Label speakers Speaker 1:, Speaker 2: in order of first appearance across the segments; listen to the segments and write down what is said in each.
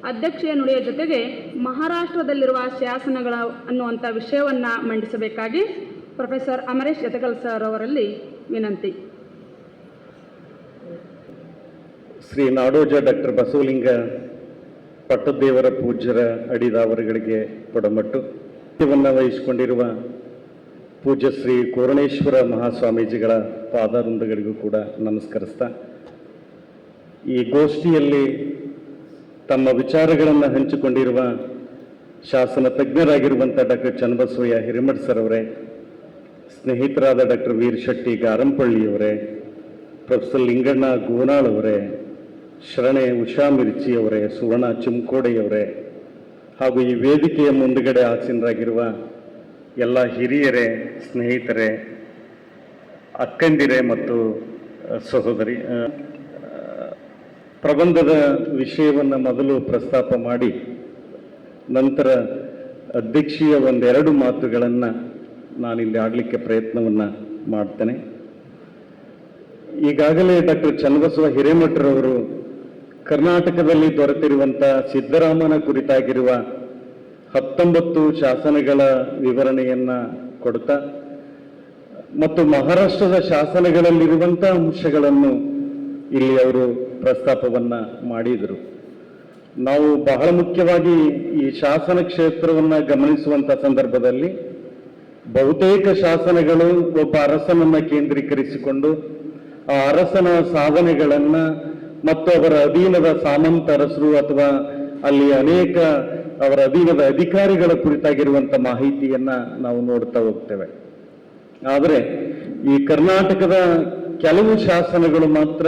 Speaker 1: ಅಧ್ಯಕ್ಷೀಯ ನುಡಿಯ ಜೊತೆಗೆ ಮಹಾರಾಷ್ಟ್ರದಲ್ಲಿರುವ ಶಾಸನಗಳ ಅನ್ನುವಂಥ ವಿಷಯವನ್ನು ಮಂಡಿಸಬೇಕಾಗಿ ಪ್ರೊಫೆಸರ್ ಅಮರೇಶ್ ಯತಗಲ್ ಸರ್ ಅವರಲ್ಲಿ ವಿನಂತಿ.
Speaker 2: ಶ್ರೀ ನಾಡೋಜ ಡಾಕ್ಟರ್ ಬಸವಲಿಂಗ ಪಟ್ಟದೇವರ ಪೂಜ್ಯರ ಅಡಿದಾವರುಗಳಿಗೆ ಕೊಡಮಟ್ಟು ವಹಿಸಿಕೊಂಡಿರುವ ಪೂಜ್ಯ ಶ್ರೀ ಕೋರಣೇಶ್ವರ ಮಹಾಸ್ವಾಮೀಜಿಗಳ ಪಾದಾರುಂದಗಳಿಗೂ ಕೂಡ ನಮಸ್ಕರಿಸ್ತಾ, ಈ ಗೋಷ್ಠಿಯಲ್ಲಿ ತಮ್ಮ ವಿಚಾರಗಳನ್ನು ಹಂಚಿಕೊಂಡಿರುವ ಶಾಸನ ತಜ್ಞರಾಗಿರುವಂಥ ಡಾಕ್ಟರ್ ಚನ್ನಬಸವಯ್ಯ ಹಿರೇಮಠ್ ಸರ್ ಅವರೇ, ಸ್ನೇಹಿತರಾದ ಡಾಕ್ಟರ್ ವೀರಶೆಟ್ಟಿ ಗಾರಂಪಳ್ಳಿಯವರೇ, ಪ್ರೊಫೆಸರ್ ಲಿಂಗಣ್ಣ ಗೋನಾಳ್ ಅವರೇ, ಶರಣೆ ಉಷಾ ಮಿರ್ಚಿ ಅವರೇ, ಸುವರ್ಣ ಚಿಮ್ಕೋಡೆಯವರೇ, ಹಾಗೂ ಈ ವೇದಿಕೆಯ ಮುಂದುಗಡೆ ಆಸೀನರಾಗಿರುವ ಎಲ್ಲ ಹಿರಿಯರೇ, ಸ್ನೇಹಿತರೇ, ಅಕ್ಕಂದಿರೇ ಮತ್ತು ಸಹೋದರಿ, ಪ್ರಬಂಧದ ವಿಷಯವನ್ನು ಮೊದಲು ಪ್ರಸ್ತಾಪ ಮಾಡಿ ನಂತರ ಅಧ್ಯಕ್ಷೀಯ ಒಂದೆರಡು ಮಾತುಗಳನ್ನು ನಾನಿಲ್ಲಿ ಆಡಲಿಕ್ಕೆ ಪ್ರಯತ್ನವನ್ನು ಮಾಡ್ತೇನೆ. ಈಗಾಗಲೇ ಡಾಕ್ಟರ್ ಚನ್ನಬಸವ ಹಿರೇಮಠರವರು ಕರ್ನಾಟಕದಲ್ಲಿ ದೊರೆತಿರುವಂಥ ಸಿದ್ದರಾಮನ ಕುರಿತಾಗಿರುವ 19 ಶಾಸನಗಳ ವಿವರಣೆಯನ್ನು ಕೊಡ್ತಾ ಮತ್ತು ಮಹಾರಾಷ್ಟ್ರದ ಶಾಸನಗಳಲ್ಲಿರುವಂಥ ಅಂಶಗಳನ್ನು ಇಲ್ಲಿ ಅವರು ಪ್ರಸ್ತಾಪವನ್ನು ಮಾಡಿದರು. ನಾವು ಬಹಳ ಮುಖ್ಯವಾಗಿ ಈ ಶಾಸನ ಕ್ಷೇತ್ರವನ್ನು ಗಮನಿಸುವಂಥ ಸಂದರ್ಭದಲ್ಲಿ ಬಹುತೇಕ ಶಾಸನಗಳು ಒಬ್ಬ ಅರಸನನ್ನು ಕೇಂದ್ರೀಕರಿಸಿಕೊಂಡು ಆ ಅರಸನ ಸಾಧನೆಗಳನ್ನು ಮತ್ತು ಅವರ ಅಧೀನದ ಸಾಮಂತ ಅರಸರು ಅಥವಾ ಅಲ್ಲಿ ಅನೇಕ ಅವರ ಅಧೀನದ ಅಧಿಕಾರಿಗಳ ಕುರಿತಾಗಿರುವಂಥ ಮಾಹಿತಿಯನ್ನು ನಾವು ನೋಡ್ತಾ ಹೋಗ್ತೇವೆ. ಆದರೆ ಈ ಕರ್ನಾಟಕದ ಕೆಲವು ಶಾಸನಗಳು ಮಾತ್ರ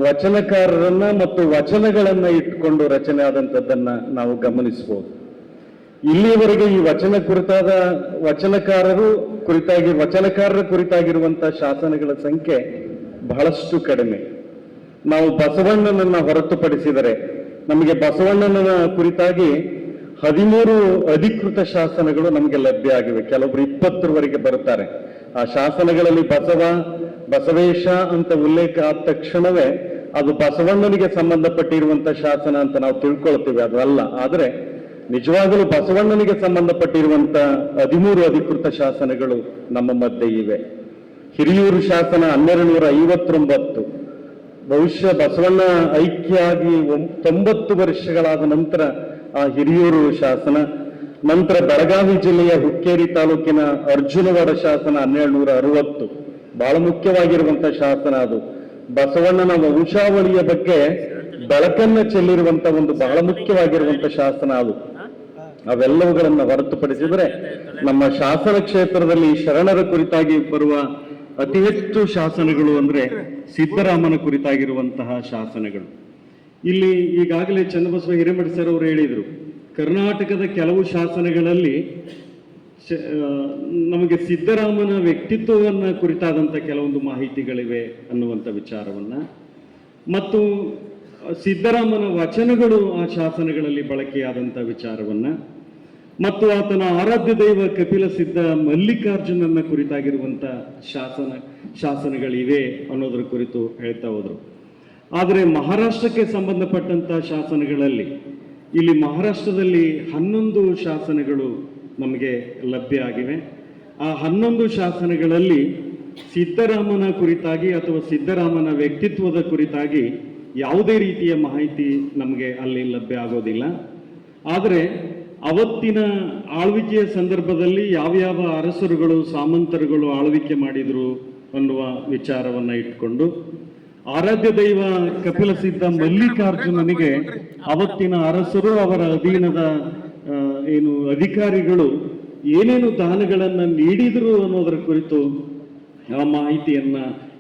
Speaker 2: ವಚನಕಾರರನ್ನ ಮತ್ತು ವಚನಗಳನ್ನ ಇಟ್ಕೊಂಡು ರಚನೆ ಆದಂಥದ್ದನ್ನ ನಾವು ಗಮನಿಸಬಹುದು. ಇಲ್ಲಿಯವರೆಗೆ ಈ ವಚನಕಾರರ ಕುರಿತಾಗಿರುವಂತಹ ಶಾಸನಗಳ ಸಂಖ್ಯೆ ಬಹಳಷ್ಟು ಕಡಿಮೆ. ನಾವು ಬಸವಣ್ಣನನ್ನ ಹೊರತುಪಡಿಸಿದರೆ ನಮಗೆ ಬಸವಣ್ಣನ ಕುರಿತಾಗಿ 13 ಅಧಿಕೃತ ಶಾಸನಗಳು ನಮಗೆ ಲಭ್ಯ ಆಗಿವೆ. ಕೆಲವೊಬ್ರು 20ರವರೆಗೆ ಬರುತ್ತಾರೆ. ಆ ಶಾಸನಗಳಲ್ಲಿ ಬಸವೇಶ ಅಂತ ಉಲ್ಲೇಖ ಆದ ತಕ್ಷಣವೇ ಅದು ಬಸವಣ್ಣನಿಗೆ ಸಂಬಂಧಪಟ್ಟಿರುವಂತ ಶಾಸನ ಅಂತ ನಾವು ತಿಳ್ಕೊಳ್ತೀವಿ, ಅದು ಅಲ್ಲ. ಆದರೆ ನಿಜವಾಗಲೂ ಬಸವಣ್ಣನಿಗೆ ಸಂಬಂಧಪಟ್ಟಿರುವಂತ 13 ಅಧಿಕೃತ ಶಾಸನಗಳು ನಮ್ಮ ಮಧ್ಯೆ ಇವೆ. ಹಿರಿಯೂರು ಶಾಸನ 1259, ಬಹುಶಃ ಬಸವಣ್ಣ ಐಕ್ಯ ಆಗಿ 90 ವರ್ಷಗಳಾದ ನಂತರ ಆ ಹಿರಿಯೂರು ಶಾಸನ. ನಂತರ ಬೆಳಗಾವಿ ಜಿಲ್ಲೆಯ ಹುಕ್ಕೇರಿ ತಾಲೂಕಿನ ಅರ್ಜುನವಾಡ ಶಾಸನ 1260, ಬಹಳ ಮುಖ್ಯವಾಗಿರುವಂತಹ ಶಾಸನ. ಅದು ಬಸವಣ್ಣನ ವಂಶಾವಳಿಯ ಬಗ್ಗೆ ಬೆಳಕನ್ನ ಚೆಲ್ಲಿರುವಂತ ಒಂದು ಬಹಳ ಮುಖ್ಯವಾಗಿರುವಂತ ಶಾಸನ ಅದು. ಅವೆಲ್ಲವುಗಳನ್ನ ಹೊರತುಪಡಿಸಿದರೆ ನಮ್ಮ ಶಾಸನ ಕ್ಷೇತ್ರದಲ್ಲಿ ಶರಣರ ಕುರಿತಾಗಿ ಬರುವ ಅತಿ ಹೆಚ್ಚು ಶಾಸನಗಳು ಅಂದ್ರೆ ಸಿದ್ದರಾಮನ ಕುರಿತಾಗಿರುವಂತಹ ಶಾಸನಗಳು. ಇಲ್ಲಿ ಈಗಾಗಲೇ ಚನ್ನಬಸವ ಹಿರೇಮಠ ಸರ್ ಅವರು ಹೇಳಿದರು, ಕರ್ನಾಟಕದ ಕೆಲವು ಶಾಸನಗಳಲ್ಲಿ ನಮಗೆ ಸಿದ್ದರಾಮನ ವ್ಯಕ್ತಿತ್ವವನ್ನ ಕುರಿತಾದಂಥ ಕೆಲವೊಂದು ಮಾಹಿತಿಗಳಿವೆ ಅನ್ನುವಂಥ ವಿಚಾರವನ್ನ, ಮತ್ತು ಸಿದ್ದರಾಮನ ವಚನಗಳು ಆ ಶಾಸನಗಳಲ್ಲಿ ಬಳಕೆಯಾದಂಥ ವಿಚಾರವನ್ನ, ಮತ್ತು ಆತನ ಆರಾಧ್ಯ ದೈವ ಕಪಿಲ ಸಿದ್ಧ ಮಲ್ಲಿಕಾರ್ಜುನನ ಕುರಿತಾಗಿರುವಂಥ ಶಾಸನಗಳಿವೆ ಅನ್ನೋದ್ರ ಕುರಿತು ಹೇಳ್ತಾ ಹೋದ್ರು. ಆದರೆ ಮಹಾರಾಷ್ಟ್ರಕ್ಕೆ ಸಂಬಂಧಪಟ್ಟಂತ ಶಾಸನಗಳಲ್ಲಿ ಇಲ್ಲಿ ಮಹಾರಾಷ್ಟ್ರದಲ್ಲಿ 11 ಶಾಸನಗಳು ನಮಗೆ ಲಭ್ಯ ಆಗಿವೆ. ಆ 11 ಶಾಸನಗಳಲ್ಲಿ ಸಿದ್ದರಾಮನ ಕುರಿತಾಗಿ ಅಥವಾ ಸಿದ್ದರಾಮನ ವ್ಯಕ್ತಿತ್ವದ ಕುರಿತಾಗಿ ಯಾವುದೇ ರೀತಿಯ ಮಾಹಿತಿ ನಮಗೆ ಅಲ್ಲಿ ಲಭ್ಯ ಆಗೋದಿಲ್ಲ. ಆದರೆ ಅವತ್ತಿನ ಆಳ್ವಿಕೆಯ ಸಂದರ್ಭದಲ್ಲಿ ಯಾವ್ಯಾವ ಅರಸರುಗಳು ಸಾಮಂತರುಗಳು ಆಳ್ವಿಕೆ ಮಾಡಿದ್ರು ಅನ್ನುವ ವಿಚಾರವನ್ನ ಇಟ್ಕೊಂಡು ಆರಾಧ್ಯ ದೈವ ಕಪಿಲ ಸಿದ್ಧ ಮಲ್ಲಿಕಾರ್ಜುನನಿಗೆ ಅವತ್ತಿನ ಅರಸರು ಅವರ ಅಧೀನದ ಅಧಿಕಾರಿಗಳು ಏನೇನು ದಾನಗಳನ್ನು ನೀಡಿದರು ಅನ್ನೋದರ ಕುರಿತು ಆ ಮಾಹಿತಿಯನ್ನ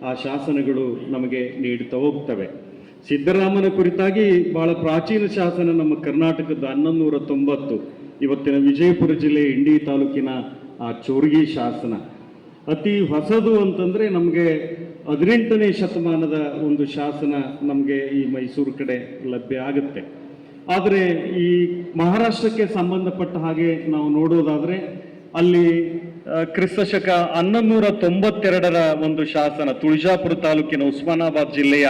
Speaker 2: ಆ ಶಾಸನಗಳು ನಮಗೆ ನೀಡುತ್ತಾ ಹೋಗ್ತವೆ. ಸಿದ್ದರಾಮನ ಕುರಿತಾಗಿ ಬಹಳ ಪ್ರಾಚೀನ ಶಾಸನ ನಮ್ಮ ಕರ್ನಾಟಕದ 1190, ಇವತ್ತಿನ ವಿಜಯಪುರ ಜಿಲ್ಲೆ ಇಂಡಿ ತಾಲೂಕಿನ ಆ ಚೋರ್ಗಿ ಶಾಸನ. ಅತಿ ಹೊಸದು ಅಂತಂದ್ರೆ ನಮಗೆ 18ನೇ ಶತಮಾನದ ಒಂದು ಶಾಸನ ನಮಗೆ ಈ ಮೈಸೂರು ಕಡೆ ಲಭ್ಯ ಆಗುತ್ತೆ. ಆದರೆ ಈ ಮಹಾರಾಷ್ಟ್ರಕ್ಕೆ ಸಂಬಂಧಪಟ್ಟ ಹಾಗೆ ನಾವು ನೋಡೋದಾದ್ರೆ ಅಲ್ಲಿ ಕ್ರಿಸ್ತಶಕ 1192ರ ಒಂದು ಶಾಸನ, ತುಳಜಾಪುರ ತಾಲೂಕಿನ ಉಸ್ಮಾನಾಬಾದ್ ಜಿಲ್ಲೆಯ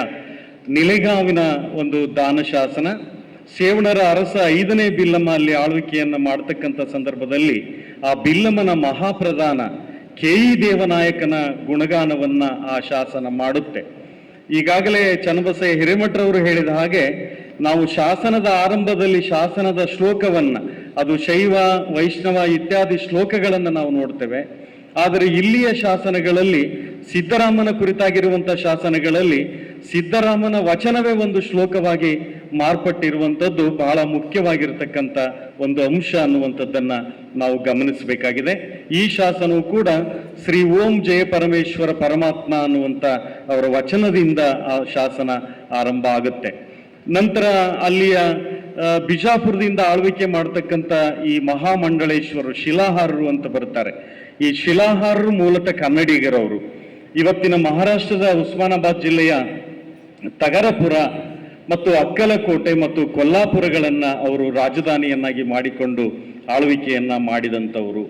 Speaker 2: ನಿಲೆಗಾವಿನ ಒಂದು ದಾನ ಶಾಸನ. ಸೇವಣರ ಅರಸ 5ನೇ ಬಿಲ್ಲಮ್ಮ ಅಲ್ಲಿ ಆಳ್ವಿಕೆಯನ್ನು ಮಾಡತಕ್ಕಂಥ ಸಂದರ್ಭದಲ್ಲಿ ಆ ಬಿಲ್ಲಮ್ಮನ ಮಹಾಪ್ರಧಾನ ಕೆ.ಇ. ದೇವನಾಯಕನ ಗುಣಗಾನವನ್ನ ಆ ಶಾಸನ ಮಾಡುತ್ತೆ. ಈಗಾಗಲೇ ಚನ್ನಬಸಯ್ಯ ಹಿರೇಮಠರವರು ಹೇಳಿದ ಹಾಗೆ ನಾವು ಶಾಸನದ ಆರಂಭದಲ್ಲಿ ಶಾಸನದ ಶ್ಲೋಕವನ್ನ, ಅದು ಶೈವ ವೈಷ್ಣವ ಇತ್ಯಾದಿ ಶ್ಲೋಕಗಳನ್ನು ನಾವು ನೋಡ್ತೇವೆ. ಆದರೆ ಇಲ್ಲಿಯ ಶಾಸನಗಳಲ್ಲಿ ಸಿದ್ದರಾಮನ ಕುರಿತಾಗಿರುವಂತಹ ಶಾಸನಗಳಲ್ಲಿ ಸಿದ್ದರಾಮನ ವಚನವೇ ಒಂದು ಶ್ಲೋಕವಾಗಿ ಮಾರ್ಪಟ್ಟಿರುವಂಥದ್ದು ಬಹಳ ಮುಖ್ಯವಾಗಿರ್ತಕ್ಕಂಥ ಒಂದು ಅಂಶ ಅನ್ನುವಂಥದ್ದನ್ನ ನಾವು ಗಮನಿಸಬೇಕಾಗಿದೆ. ಈ ಶಾಸನವು ಕೂಡ ಶ್ರೀ ಓಂ ಜಯ ಪರಮೇಶ್ವರ ಪರಮಾತ್ಮ ಅನ್ನುವಂಥ ಅವರ ವಚನದಿಂದ ಆ ಶಾಸನ ಆರಂಭ ಆಗುತ್ತೆ. ನಂತರ ಅಲ್ಲಿಯ ಬಿಜಾಪುರದಿಂದ ಆಳ್ವಿಕೆ ಮಾಡತಕ್ಕಂಥ ಈ ಮಹಾಮಂಡಳೇಶ್ವರರು ಶಿಲಾಹಾರರು ಅಂತ ಬರ್ತಾರೆ. ಈ ಶಿಲಾಹಾರರು ಮೂಲತಃ ಕನ್ನಡಿಗರವರು. ಇವತ್ತಿನ ಮಹಾರಾಷ್ಟ್ರದ ಉಸ್ಮಾನಾಬಾದ್ ಜಿಲ್ಲೆಯ ತಗರಪುರ ಮತ್ತು ಅಕ್ಕಲಕೋಟೆ ಮತ್ತು ಕೊಲ್ಲಾಪುರಗಳನ್ನ ಅವರು ರಾಜಧಾನಿಯನ್ನಾಗಿ ಮಾಡಿಕೊಂಡು ಆಳ್ವಿಕೆಯನ್ನ ಮಾಡಿದಂಥವರು.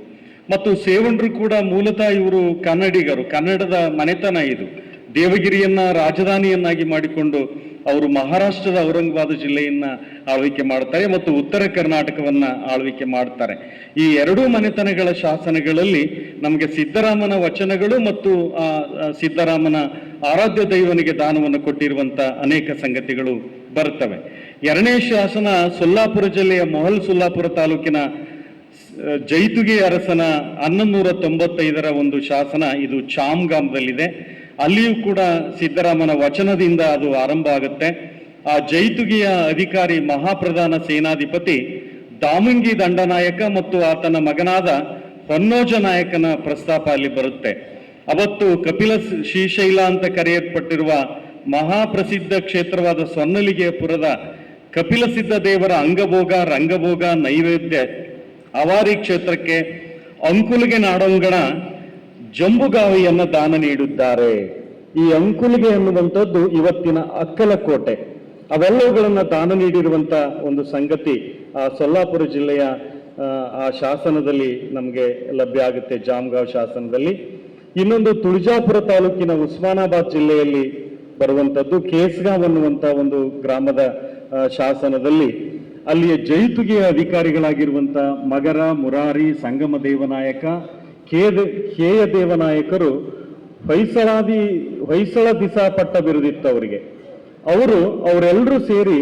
Speaker 2: ಮತ್ತು ಸೇವಣರು ಕೂಡ ಮೂಲತಃ ಇವರು ಕನ್ನಡಿಗರು, ಕನ್ನಡದ ಮನೆತನ ಇದು. ದೇವಗಿರಿಯನ್ನ ರಾಜಧಾನಿಯನ್ನಾಗಿ ಮಾಡಿಕೊಂಡು ಅವರು ಮಹಾರಾಷ್ಟ್ರದ ಔರಂಗಾಬಾದ್ ಜಿಲ್ಲೆಯನ್ನ ಆಳ್ವಿಕೆ ಮಾಡ್ತಾರೆ ಮತ್ತು ಉತ್ತರ ಕರ್ನಾಟಕವನ್ನ ಆಳ್ವಿಕೆ ಮಾಡ್ತಾರೆ. ಈ ಎರಡೂ ಮನೆತನಗಳ ಶಾಸನಗಳಲ್ಲಿ ನಮಗೆ ಸಿದ್ದರಾಮನ ವಚನಗಳು ಮತ್ತು ಸಿದ್ದರಾಮನ ಆರಾಧ್ಯ ದೈವನಿಗೆ ದಾನವನ್ನು ಕೊಟ್ಟಿರುವಂತ ಅನೇಕ ಸಂಗತಿಗಳು ಬರ್ತವೆ. ಎರಡನೇ ಶಾಸನ ಸೊಲ್ಲಾಪುರ ಜಿಲ್ಲೆಯ ಮೊಹಲ್ ಸೊಲ್ಲಾಪುರ ತಾಲೂಕಿನ ಜೈತುಗಿ ಅರಸನ 1195ರ ಒಂದು ಶಾಸನ. ಇದು ಚಾಮ್ಗಾಮದಲ್ಲಿದೆ. ಅಲ್ಲಿಯೂ ಕೂಡ ಸಿದ್ದರಾಮನ ವಚನದಿಂದ ಅದು ಆರಂಭ ಆಗುತ್ತೆ. ಆ ಜೈತುಗಿಯ ಅಧಿಕಾರಿ ಮಹಾಪ್ರಧಾನ ಸೇನಾಧಿಪತಿ ದಾಮಂಗಿ ದಂಡನಾಯಕ ಮತ್ತು ಆತನ ಮಗನಾದ ಹೊನ್ನೋಜ ನಾಯಕನ ಪ್ರಸ್ತಾಪ ಅಲ್ಲಿ ಬರುತ್ತೆ. ಅವತ್ತು ಕಪಿಲ ಶ್ರೀಶೈಲ ಅಂತ ಕರೆಯಲ್ಪಟ್ಟಿರುವ ಮಹಾಪ್ರಸಿದ್ಧ ಕ್ಷೇತ್ರವಾದ ಸೊನ್ನಲಿಗೆಪುರದ ಕಪಿಲ ಸಿದ್ಧ ದೇವರ ಅಂಗಭೋಗ ರಂಗಭೋಗ ನೈವೇದ್ಯ ಅವಾರಿ ಕ್ಷೇತ್ರಕ್ಕೆ ಅಂಕುಲಿಗೆ ನಾಡೋಂಗಣ ಜಂಬುಗಾವಿಯನ್ನ ದಾನ ನೀಡಿದ್ದಾರೆ. ಈ ಅಂಕುಲಿಗೆ ಅನ್ನುವಂಥದ್ದು ಇವತ್ತಿನ ಅಕ್ಕಲಕೋಟೆ, ಅವೆಲ್ಲವುಗಳನ್ನ ದಾನ ನೀಡಿರುವಂತ ಒಂದು ಸಂಗತಿ ಆ ಸೊಲ್ಲಾಪುರ ಜಿಲ್ಲೆಯ ಆ ಶಾಸನದಲ್ಲಿ ನಮಗೆ ಲಭ್ಯ ಆಗುತ್ತೆ, ಜಾಮ್ಗಾಂವ್ ಶಾಸನದಲ್ಲಿ. ಇನ್ನೊಂದು ತುಳಜಾಪುರ ತಾಲೂಕಿನ ಉಸ್ಮಾನಾಬಾದ್ ಜಿಲ್ಲೆಯಲ್ಲಿ ಬರುವಂತದ್ದು ಕೇಸ್ಗಾಂವ್ ಅನ್ನುವಂತ ಒಂದು ಗ್ರಾಮದ ಶಾಸನದಲ್ಲಿ ಅಲ್ಲಿಯ ಜೈತುಗಿಯ ಅಧಿಕಾರಿಗಳಾಗಿರುವಂತ ಮಗರ, ಮುರಾರಿ, ಸಂಗಮ ದೇವನಾಯಕ, ಕೇಯ ದೇವನಾಯಕರು ಹೊಯ್ಸಳ ದಿಸ ಪಟ್ಟ ಬಿರುದಿತ್ತು ಅವರಿಗೆ. ಅವರೆಲ್ಲರೂ ಸೇರಿ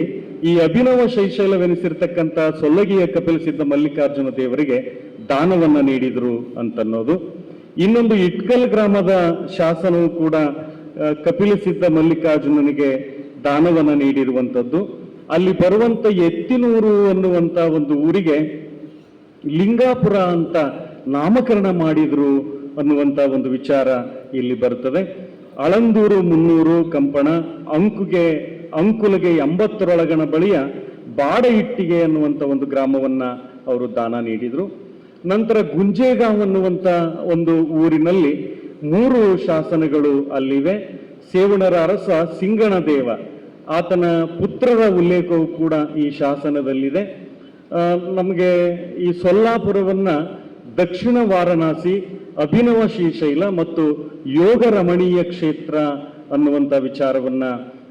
Speaker 2: ಈ ಅಭಿನವ ಶೈಶೈಲವೆನಿಸಿರ್ತಕ್ಕಂಥ ಸೊಲ್ಲಗಿಯ ಕಪಿಲ ಸಿದ್ಧ ಮಲ್ಲಿಕಾರ್ಜುನ ದೇವರಿಗೆ ದಾನವನ್ನ ನೀಡಿದ್ರು ಅಂತನ್ನೋದು. ಇನ್ನೊಂದು ಇಟ್ಕಲ್ ಗ್ರಾಮದ ಶಾಸನವು ಕೂಡ ಕಪಿಲ ಸಿದ್ಧ ಮಲ್ಲಿಕಾರ್ಜುನನಿಗೆ ದಾನವನ್ನ ನೀಡಿರುವಂಥದ್ದು. ಅಲ್ಲಿ ಬರುವಂತ ಎತ್ತಿನೂರು ಅನ್ನುವಂತ ಒಂದು ಊರಿಗೆ ಲಿಂಗಾಪುರ ಅಂತ ನಾಮಕರಣ ಮಾಡಿದ್ರು ಅನ್ನುವಂತ ಒಂದು ವಿಚಾರ ಇಲ್ಲಿ ಬರ್ತದೆ. ಅಳಂದೂರು, ಮುನ್ನೂರು, ಕಂಪಣ, ಅಂಕುಲಿಗೆ 80ರೊಳಗಣ ಬಳಿಯ ಬಾಡ ಇಟ್ಟಿಗೆ ಅನ್ನುವಂತ ಒಂದು ಗ್ರಾಮವನ್ನ ಅವರು ದಾನ ನೀಡಿದ್ರು. ನಂತರ ಗುಂಜೇಗಾಂವ್ ಅನ್ನುವಂತ ಒಂದು ಊರಿನಲ್ಲಿ 3 ಶಾಸನಗಳು ಅಲ್ಲಿವೆ. ಸೇವಣರ ಅರಸ ಸಿಂಗಣದೇವ, ಆತನ ಪುತ್ರರ ಉಲ್ಲೇಖವು ಕೂಡ ಈ ಶಾಸನದಲ್ಲಿದೆ. ನಮಗೆ ಈ ಸೊಲ್ಲಾಪುರವನ್ನ ದಕ್ಷಿಣ ವಾರಣಾಸಿ, ಅಭಿನವ ಶ್ರೀಶೈಲ ಮತ್ತು ಯೋಗ ರಮಣೀಯ ಕ್ಷೇತ್ರ ಅನ್ನುವಂಥ ವಿಚಾರವನ್ನ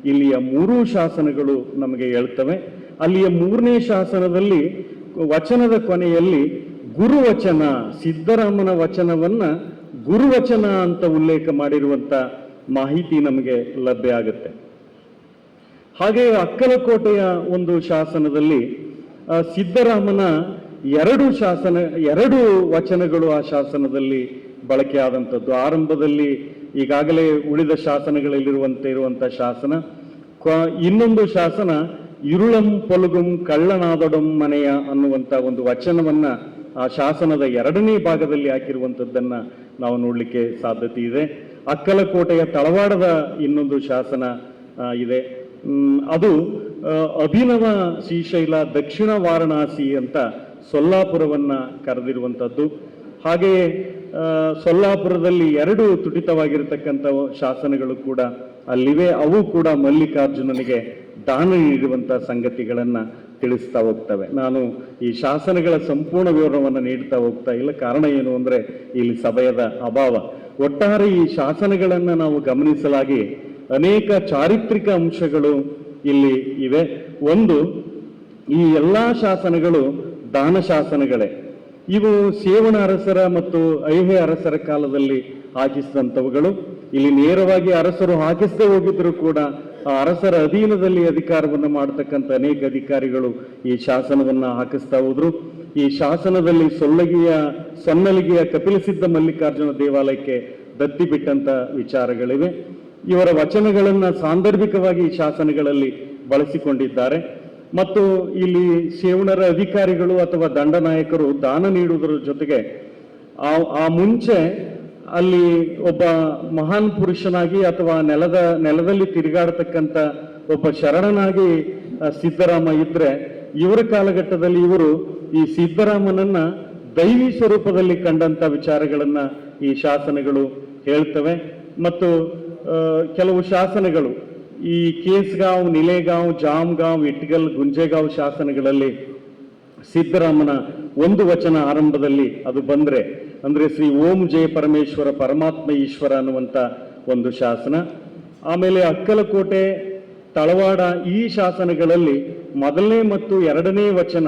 Speaker 2: ಇಲ್ಲಿಯ 3 ಶಾಸನಗಳು ನಮಗೆ ಹೇಳ್ತವೆ. ಅಲ್ಲಿಯ 3ನೇ ಶಾಸನದಲ್ಲಿ ವಚನದ ಕೊನೆಯಲ್ಲಿ ಗುರುವಚನ, ಸಿದ್ದರಾಮನ ವಚನವನ್ನ ಗುರುವಚನ ಅಂತ ಉಲ್ಲೇಖ ಮಾಡಿರುವಂತ ಮಾಹಿತಿ ನಮಗೆ ಲಭ್ಯ ಆಗುತ್ತೆ. ಹಾಗೆ ಅಕ್ಕಲಕೋಟೆಯ ಒಂದು ಶಾಸನದಲ್ಲಿ ಸಿದ್ದರಾಮನ 2 ವಚನಗಳು ಆ ಶಾಸನದಲ್ಲಿ ಬಳಕೆಯಾದಂಥದ್ದು. ಆರಂಭದಲ್ಲಿ ಈಗಾಗಲೇ ಉಳಿದ ಶಾಸನಗಳಲ್ಲಿರುವಂತೆ ಇರುವಂತ ಶಾಸನ. ಇನ್ನೊಂದು ಶಾಸನ ಇರುಳಂ ಪೊಲುಗುಂ ಕಳ್ಳನಾದೊಡಂ ಮನೆಯ ಅನ್ನುವಂತ ಒಂದು ವಚನವನ್ನ ಆ ಶಾಸನದ 2ನೇ ಭಾಗದಲ್ಲಿ ಹಾಕಿರುವಂಥದ್ದನ್ನ ನಾವು ನೋಡ್ಲಿಕ್ಕೆ ಸಾಧ್ಯತೆ ಇದೆ. ಅಕ್ಕಲಕೋಟೆಯ ತಳವಾಡದ ಇನ್ನೊಂದು ಶಾಸನ ಇದೆ. ಅದು ಅಭಿನವ ಶ್ರೀಶೈಲ ದಕ್ಷಿಣ ವಾರಣಾಸಿ ಅಂತ ಸೊಲ್ಲಾಪುರವನ್ನ ಕರೆದಿರುವಂಥದ್ದು. ಹಾಗೆಯೇ ಸೊಲ್ಲಾಪುರದಲ್ಲಿ 2 ತುಟಿತವಾಗಿರತಕ್ಕಂಥ ಶಾಸನಗಳು ಕೂಡ ಅಲ್ಲಿವೆ. ಅವು ಕೂಡ ಮಲ್ಲಿಕಾರ್ಜುನನಿಗೆ ದಾನ ನೀಡುವಂತ ಸಂಗತಿಗಳನ್ನ ತಿಳಿಸ್ತಾ ಹೋಗ್ತವೆ. ನಾನು ಈ ಶಾಸನಗಳ ಸಂಪೂರ್ಣ ವಿವರವನ್ನು ನೀಡ್ತಾ ಹೋಗ್ತಾ ಇಲ್ಲ. ಕಾರಣ ಏನು ಅಂದ್ರೆ ಇಲ್ಲಿ ಸಮಯದ ಅಭಾವ. ಒಟ್ಟಾರೆ ಈ ಶಾಸನಗಳನ್ನ ನಾವು ಗಮನಿಸಲಾಗಿ ಅನೇಕ ಚಾರಿತ್ರಿಕ ಅಂಶಗಳು ಇಲ್ಲಿ ಇವೆ. ಒಂದು, ಈ ಎಲ್ಲ ಶಾಸನಗಳು ದಾನ ಶಾಸನಗಳೇ. ಇವು ಸೇವಣ ಅರಸರ ಮತ್ತು ಐಹೆ ಅರಸರ ಕಾಲದಲ್ಲಿ ಹಾಕಿಸಿದಂಥವುಗಳು. ಇಲ್ಲಿ ನೇರವಾಗಿ ಅರಸರು ಹಾಕಿಸದೇ ಹೋಗಿದ್ರು ಕೂಡ ಆ ಅರಸರ ಅಧೀನದಲ್ಲಿ ಅಧಿಕಾರವನ್ನು ಮಾಡತಕ್ಕಂಥ ಅನೇಕ ಅಧಿಕಾರಿಗಳು ಈ ಶಾಸನವನ್ನ ಹಾಕಿಸ್ತಾ ಹೋದ್ರು. ಈ ಶಾಸನದಲ್ಲಿ ಸೊನ್ನಲಿಗೆಯ ಕಪಿಲಸಿದ್ಧ ಮಲ್ಲಿಕಾರ್ಜುನ ದೇವಾಲಯಕ್ಕೆ ದತ್ತಿ ಬಿಟ್ಟಂತ ವಿಚಾರಗಳಿವೆ. ಇವರ ವಚನಗಳನ್ನ ಸಾಂದರ್ಭಿಕವಾಗಿ ಈ ಶಾಸನಗಳಲ್ಲಿ ಬಳಸಿಕೊಂಡಿದ್ದಾರೆ. ಮತ್ತು ಇಲ್ಲಿ ಸೇವಣರ ಅಧಿಕಾರಿಗಳು ಅಥವಾ ದಂಡನಾಯಕರು ದಾನ ನೀಡುವುದರ ಜೊತೆಗೆ ಆ ಮುಂಚೆ ಅಲ್ಲಿ ಒಬ್ಬ ಮಹಾನ್ ಪುರುಷನಾಗಿ ಅಥವಾ ನೆಲದಲ್ಲಿ ತಿರುಗಾಡತಕ್ಕಂಥ ಒಬ್ಬ ಶರಣನಾಗಿ ಸಿದ್ದರಾಮ ಇದ್ರೆ, ಇವರ ಕಾಲಘಟ್ಟದಲ್ಲಿ ಇವರು ಈ ಸಿದ್ದರಾಮನನ್ನ ದೈವಿ ಸ್ವರೂಪದಲ್ಲಿ ಕಂಡಂತ ವಿಚಾರಗಳನ್ನ ಈ ಶಾಸನಗಳು ಹೇಳ್ತವೆ. ಮತ್ತು ಕೆಲವು ಶಾಸನಗಳು ಈ ಕೇಸ್ಗಾಂವ್, ನಿಲೇಗಾಂವ್, ಜಾಮ್ಗಾಂವ್, ಇಟ್ಗಲ್, ಗುಂಜೇಗಾಂವ್ ಶಾಸನಗಳಲ್ಲಿ ಸಿದ್ದರಾಮನ ಒಂದು ವಚನ ಆರಂಭದಲ್ಲಿ ಅದು ಬಂದ್ರೆ ಅಂದ್ರೆ ಶ್ರೀ ಓಂ ಜಯ ಪರಮೇಶ್ವರ ಪರಮಾತ್ಮ ಈಶ್ವರ ಅನ್ನುವಂಥ ಒಂದು ಶಾಸನ. ಆಮೇಲೆ ಅಕ್ಕಲಕೋಟೆ, ತಳವಾಡ ಈ ಶಾಸನಗಳಲ್ಲಿ ಮೊದಲನೇ ಮತ್ತು ಎರಡನೇ ವಚನ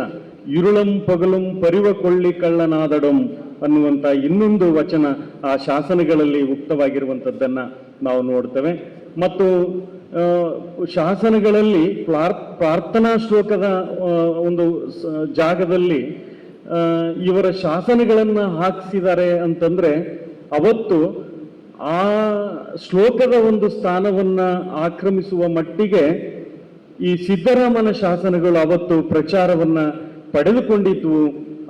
Speaker 2: ಇರುಳಂ ಪಗಲುಂ ಪರಿವ ಕೊಳ್ಳಿ ಕಳ್ಳನಾದಡಂ ಅನ್ನುವಂಥ ಇನ್ನೊಂದು ವಚನ ಆ ಶಾಸನಗಳಲ್ಲಿ ಉಕ್ತವಾಗಿರುವಂಥದ್ದನ್ನ ನಾವು ನೋಡ್ತೇವೆ. ಮತ್ತು ಶಾಸನಗಳಲ್ಲಿ ಪ್ರಾರ್ಥನಾ ಶ್ಲೋಕದ ಒಂದು ಜಾಗದಲ್ಲಿ ಇವರ ಶಾಸನಗಳನ್ನ ಹಾಕಿಸಿದ್ದಾರೆ ಅಂತಂದ್ರೆ ಅವತ್ತು ಆ ಶ್ಲೋಕದ ಒಂದು ಸ್ಥಾನವನ್ನ ಆಕ್ರಮಿಸುವ ಮಟ್ಟಿಗೆ ಈ ಸಿದ್ದರಾಮನ ಶಾಸನಗಳು ಅವತ್ತು ಪ್ರಚಾರವನ್ನ ಪಡೆದುಕೊಂಡಿದ್ವು.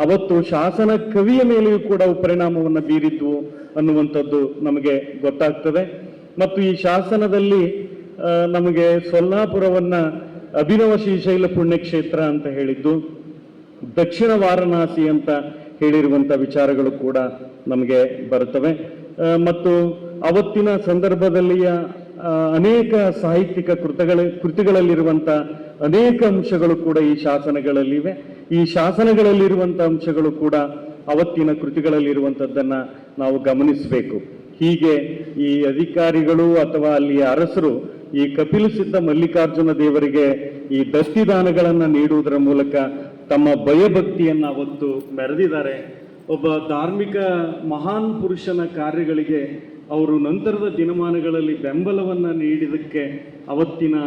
Speaker 2: ಅವತ್ತು ಶಾಸನ ಕವಿಯ ಮೇಲೆಯೂ ಕೂಡ ಪರಿಣಾಮವನ್ನು ಬೀರಿದ್ವು ಅನ್ನುವಂಥದ್ದು ನಮಗೆ ಗೊತ್ತಾಗ್ತದೆ. ಮತ್ತು ಈ ಶಾಸನದಲ್ಲಿ ನಮಗೆ ಸೊಲ್ಲಾಪುರವನ್ನ ಅಭಿನವ ಶ್ರೀಶೈಲ ಪುಣ್ಯಕ್ಷೇತ್ರ ಅಂತ ಹೇಳಿದ್ದು, ದಕ್ಷಿಣ ವಾರಣಾಸಿ ಅಂತ ಹೇಳಿರುವಂಥ ವಿಚಾರಗಳು ಕೂಡ ನಮಗೆ ಬರುತ್ತವೆ. ಮತ್ತು ಅವತ್ತಿನ ಸಂದರ್ಭದಲ್ಲಿಯ ಅನೇಕ ಸಾಹಿತ್ಯಿಕ ಕೃತಿಗಳಲ್ಲಿರುವಂಥ ಅನೇಕ ಅಂಶಗಳು ಕೂಡ ಈ ಶಾಸನಗಳಲ್ಲಿವೆ. ಈ ಶಾಸನಗಳಲ್ಲಿರುವಂಥ ಅಂಶಗಳು ಕೂಡ ಅವತ್ತಿನ ಕೃತಿಗಳಲ್ಲಿರುವಂಥದ್ದನ್ನ ನಾವು ಗಮನಿಸಬೇಕು. ಹೀಗೆ ಈ ಅಧಿಕಾರಿಗಳು ಅಥವಾ ಅಲ್ಲಿಯ ಅರಸರು ಈ ಕಪಿಲಸಿದ್ಧ ಮಲ್ಲಿಕಾರ್ಜುನ ದೇವರಿಗೆ ಈ ದತ್ತಿದಾನಗಳನ್ನ ನೀಡುವುದರ ಮೂಲಕ ತಮ್ಮ ಭಯಭಕ್ತಿಯನ್ನ ಅವತ್ತು ಮೆರೆದಿದ್ದಾರೆ. ಒಬ್ಬ ಧಾರ್ಮಿಕ ಮಹಾನ್ ಪುರುಷನ ಕಾರ್ಯಗಳಿಗೆ ಅವರು ನಂತರದ ದಿನಮಾನಗಳಲ್ಲಿ ಬೆಂಬಲವನ್ನ ನೀಡಿದಕ್ಕೆ ಅವತ್ತಿನ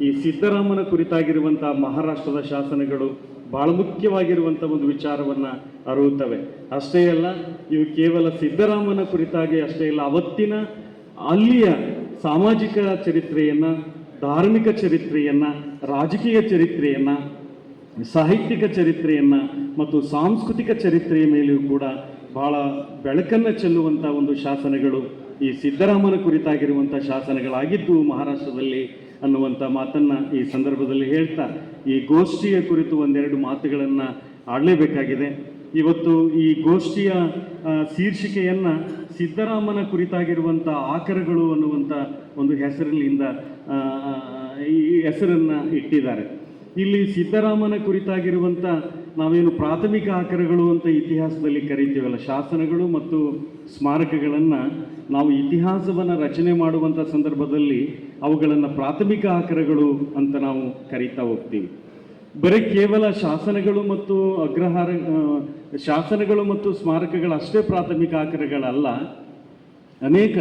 Speaker 2: ಈ ಸಿದ್ದರಾಮನ ಕುರಿತಾಗಿರುವಂತಹ ಮಹಾರಾಷ್ಟ್ರದ ಶಾಸನಗಳು ಬಹಳ ಮುಖ್ಯವಾಗಿರುವಂಥ ಒಂದು ವಿಚಾರವನ್ನ ಅರಿಯುತ್ತವೆ. ಅಷ್ಟೇ ಅಲ್ಲ, ಇವು ಕೇವಲ ಸಿದ್ದರಾಮನ ಕುರಿತಾಗಿ ಅಷ್ಟೇ ಇಲ್ಲ, ಅವತ್ತಿನ ಅಲ್ಲಿಯ ಸಾಮಾಜಿಕ ಚರಿತ್ರೆಯನ್ನ, ಧಾರ್ಮಿಕ ಚರಿತ್ರೆಯನ್ನ, ರಾಜಕೀಯ ಚರಿತ್ರೆಯನ್ನ, ಸಾಹಿತ್ಯಿಕ ಚರಿತ್ರೆಯನ್ನ ಮತ್ತು ಸಾಂಸ್ಕೃತಿಕ ಚರಿತ್ರೆಯ ಮೇಲೆಯೂ ಕೂಡ ಬಹಳ ಬೆಳಕನ್ನು ಚೆಲ್ಲುವಂಥ ಒಂದು ಶಾಸನಗಳು ಈ ಸಿದ್ದರಾಮನ ಕುರಿತಾಗಿರುವಂಥ ಶಾಸನಗಳಾಗಿದ್ದು ಮಹಾರಾಷ್ಟ್ರದಲ್ಲಿ ಅನ್ನುವಂಥ ಮಾತನ್ನ ಈ ಸಂದರ್ಭದಲ್ಲಿ ಹೇಳ್ತಾ ಈ ಗೋಷ್ಠಿಯ ಕುರಿತು ಒಂದೆರಡು ಮಾತುಗಳನ್ನು ಆಡಲೇಬೇಕಾಗಿದೆ. ಇವತ್ತು ಈ ಗೋಷ್ಠಿಯ ಶೀರ್ಷಿಕೆಯನ್ನ ಸಿದ್ದರಾಮನ ಕುರಿತಾಗಿರುವಂಥ ಆಕರಗಳು ಅನ್ನುವಂಥ ಒಂದು ಹೆಸರಿನಿಂದ ಈ ಹೆಸರನ್ನ ಇಟ್ಟಿದ್ದಾರೆ. ಇಲ್ಲಿ ಸಿದ್ದರಾಮನ ಕುರಿತಾಗಿರುವಂಥ ನಾವೇನು ಪ್ರಾಥಮಿಕ ಆಕರಗಳು ಅಂತ ಇತಿಹಾಸದಲ್ಲಿ ಕರೀತೀವಲ್ಲ, ಶಾಸನಗಳು ಮತ್ತು ಸ್ಮಾರಕಗಳನ್ನು ನಾವು ಇತಿಹಾಸವನ್ನು ರಚನೆ ಮಾಡುವಂಥ ಸಂದರ್ಭದಲ್ಲಿ ಅವುಗಳನ್ನು ಪ್ರಾಥಮಿಕ ಆಕರಗಳು ಅಂತ ನಾವು ಕರೀತಾ ಹೋಗ್ತೀವಿ. ಬರೀ ಕೇವಲ ಶಾಸನಗಳು ಮತ್ತು ಶಾಸನಗಳು ಮತ್ತು ಸ್ಮಾರಕಗಳು ಅಷ್ಟೇ ಪ್ರಾಥಮಿಕ ಆಕರಗಳಲ್ಲ, ಅನೇಕ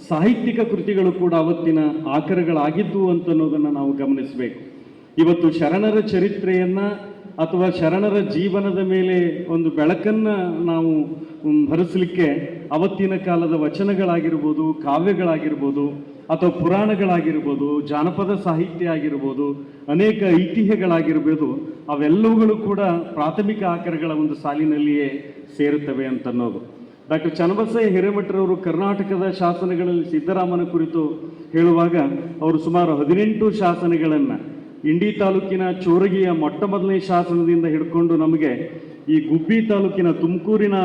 Speaker 2: ಸಾಹಿತ್ಯಿಕ ಕೃತಿಗಳು ಕೂಡ ಅವತ್ತಿನ ಆಕರಗಳಾಗಿದ್ದು ಅಂತನ್ನೋದನ್ನು ನಾವು ಗಮನಿಸಬೇಕು. ಇವತ್ತು ಶರಣರ ಚರಿತ್ರೆಯನ್ನ ಅಥವಾ ಶರಣರ ಜೀವನದ ಮೇಲೆ ಒಂದು ಬೆಳಕನ್ನ ನಾವು ಹರಿಸಲಿಕ್ಕೆ ಅವತ್ತಿನ ಕಾಲದ ವಚನಗಳಾಗಿರ್ಬೋದು, ಕಾವ್ಯಗಳಾಗಿರ್ಬೋದು, ಅಥವಾ ಪುರಾಣಗಳಾಗಿರ್ಬೋದು, ಜಾನಪದ ಸಾಹಿತ್ಯ ಆಗಿರ್ಬೋದು, ಅನೇಕ ಐತಿಹ್ಯಗಳಾಗಿರ್ಬೋದು, ಅವೆಲ್ಲವುಗಳು ಕೂಡ ಪ್ರಾಥಮಿಕ ಆಕರಗಳ ಒಂದು ಸಾಲಿನಲ್ಲಿಯೇ ಸೇರುತ್ತವೆ ಅಂತನ್ನೋದು. ಡಾಕ್ಟರ್ ಚನ್ನಬಸಯ್ಯ ಹಿರೇಮಠರವರು ಕರ್ನಾಟಕದ ಶಾಸನಗಳಲ್ಲಿ ಸಿದ್ದರಾಮನ ಕುರಿತು ಹೇಳುವಾಗ ಅವರು ಸುಮಾರು 18 ಶಾಸನಗಳನ್ನು ಇಂಡಿ ತಾಲೂಕಿನ ಚೋರಗಿಯ ಮೊಟ್ಟ ಮೊದಲನೇ ಶಾಸನದಿಂದ ಹಿಡ್ಕೊಂಡು ನಮಗೆ ಈ ಗುಬ್ಬಿ ತಾಲೂಕಿನ ತುಮಕೂರಿನ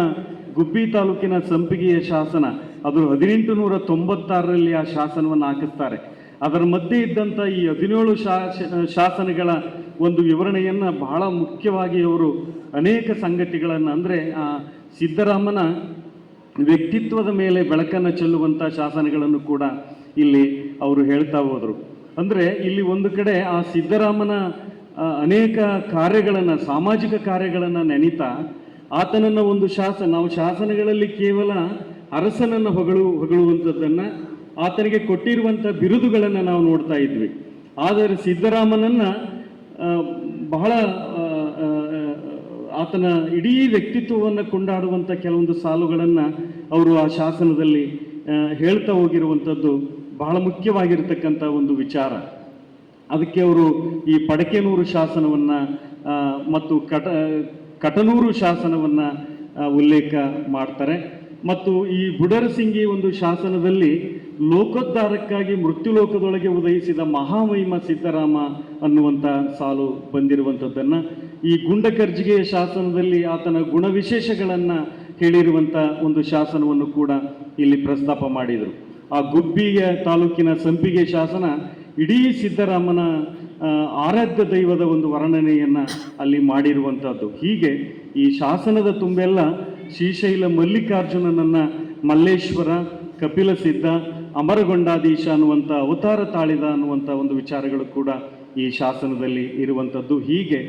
Speaker 2: ಗುಬ್ಬಿ ತಾಲೂಕಿನ ಸಂಪಿಗೆಯ ಶಾಸನ ಅದು 1896ರಲ್ಲಿ ಆ ಶಾಸನವನ್ನು ಹಾಕಿಸ್ತಾರೆ. ಅದರ ಮಧ್ಯೆ ಇದ್ದಂಥ ಈ 17 ಶಾಸನಗಳ ಒಂದು ವಿವರಣೆಯನ್ನು ಬಹಳ ಮುಖ್ಯವಾಗಿ ಅವರು ಅನೇಕ ಸಂಗತಿಗಳನ್ನು ಅಂದರೆ ಸಿದ್ದರಾಮನ ವ್ಯಕ್ತಿತ್ವದ ಮೇಲೆ ಬೆಳಕನ್ನು ಚೆಲ್ಲುವಂಥ ಶಾಸನಗಳನ್ನು ಕೂಡ ಇಲ್ಲಿ ಅವರು ಹೇಳ್ತಾ ಹೋದರು. ಅಂದರೆ ಇಲ್ಲಿ ಒಂದು ಕಡೆ ಆ ಸಿದ್ದರಾಮನ ಅನೇಕ ಕಾರ್ಯಗಳನ್ನು, ಸಾಮಾಜಿಕ ಕಾರ್ಯಗಳನ್ನು ನೆನೀತಾ ಆತನನ್ನು ಒಂದು ನಾವು ಶಾಸನಗಳಲ್ಲಿ ಕೇವಲ ಅರಸನನ್ನು ಹೊಗಳುವಂಥದ್ದನ್ನು, ಆತನಿಗೆ ಕೊಟ್ಟಿರುವಂಥ ಬಿರುದುಗಳನ್ನು ನಾವು ನೋಡ್ತಾ ಇದ್ವಿ. ಆದರೆ ಸಿದ್ದರಾಮನನ್ನು ಬಹಳ ಆತನ ಇಡೀ ವ್ಯಕ್ತಿತ್ವವನ್ನು ಕೊಂಡಾಡುವಂಥ ಕೆಲವೊಂದು ಸಾಲುಗಳನ್ನು ಅವರು ಆ ಶಾಸನದಲ್ಲಿ ಹೇಳ್ತಾ ಹೋಗಿರುವಂಥದ್ದು ಬಹಳ ಮುಖ್ಯವಾಗಿರ್ತಕ್ಕಂಥ ಒಂದು ವಿಚಾರ. ಅದಕ್ಕೆ ಅವರು ಈ ಪಡಕೆನೂರು ಶಾಸನವನ್ನು ಮತ್ತು ಕಟನೂರು ಶಾಸನವನ್ನು ಉಲ್ಲೇಖ ಮಾಡ್ತಾರೆ. ಮತ್ತು ಈ ಬುಡರಸಿಂಗಿ ಒಂದು ಶಾಸನದಲ್ಲಿ ಲೋಕೋದ್ಧಾರಕ್ಕಾಗಿ ಮೃತ್ಯುಲೋಕದೊಳಗೆ ಉದಯಿಸಿದ ಮಹಾಮಹಿಮ ಸಿದ್ದರಾಮ ಅನ್ನುವಂಥ ಸಾಲು ಬಂದಿರುವಂಥದ್ದನ್ನು, ಈ ಗುಂಡಕರ್ಜಿಗೆಯ ಶಾಸನದಲ್ಲಿ ಆತನ ಗುಣವಿಶೇಷಗಳನ್ನು ಹೇಳಿರುವಂಥ ಒಂದು ಶಾಸನವನ್ನು ಕೂಡ ಇಲ್ಲಿ ಪ್ರಸ್ತಾಪ ಮಾಡಿದರು. ಆ ಗುಬ್ಬಿಯ ತಾಲೂಕಿನ ಸಂಪಿಗೆ ಶಾಸನ ಇಡೀ ಸಿದ್ದರಾಮನ ಆರಾಧ್ಯ ದೈವದ ಒಂದು ವರ್ಣನೆಯನ್ನು ಅಲ್ಲಿ ಮಾಡಿರುವಂಥದ್ದು. ಹೀಗೆ ಈ ಶಾಸನದ ತುಂಬೆಲ್ಲ ಶ್ರೀಶೈಲ ಮಲ್ಲಿಕಾರ್ಜುನನನ್ನು ಮಲ್ಲೇಶ್ವರ, ಕಪಿಲ ಸಿದ್ಧ, ಅಮರಗೊಂಡಾಧೀಶ ಅನ್ನುವಂಥ ಅವತಾರ ತಾಳಿದ ಅನ್ನುವಂಥ ಒಂದು ವಿಚಾರಗಳು ಕೂಡ ಈ ಶಾಸನದಲ್ಲಿ ಇರುವಂಥದ್ದು. ಹೀಗೆ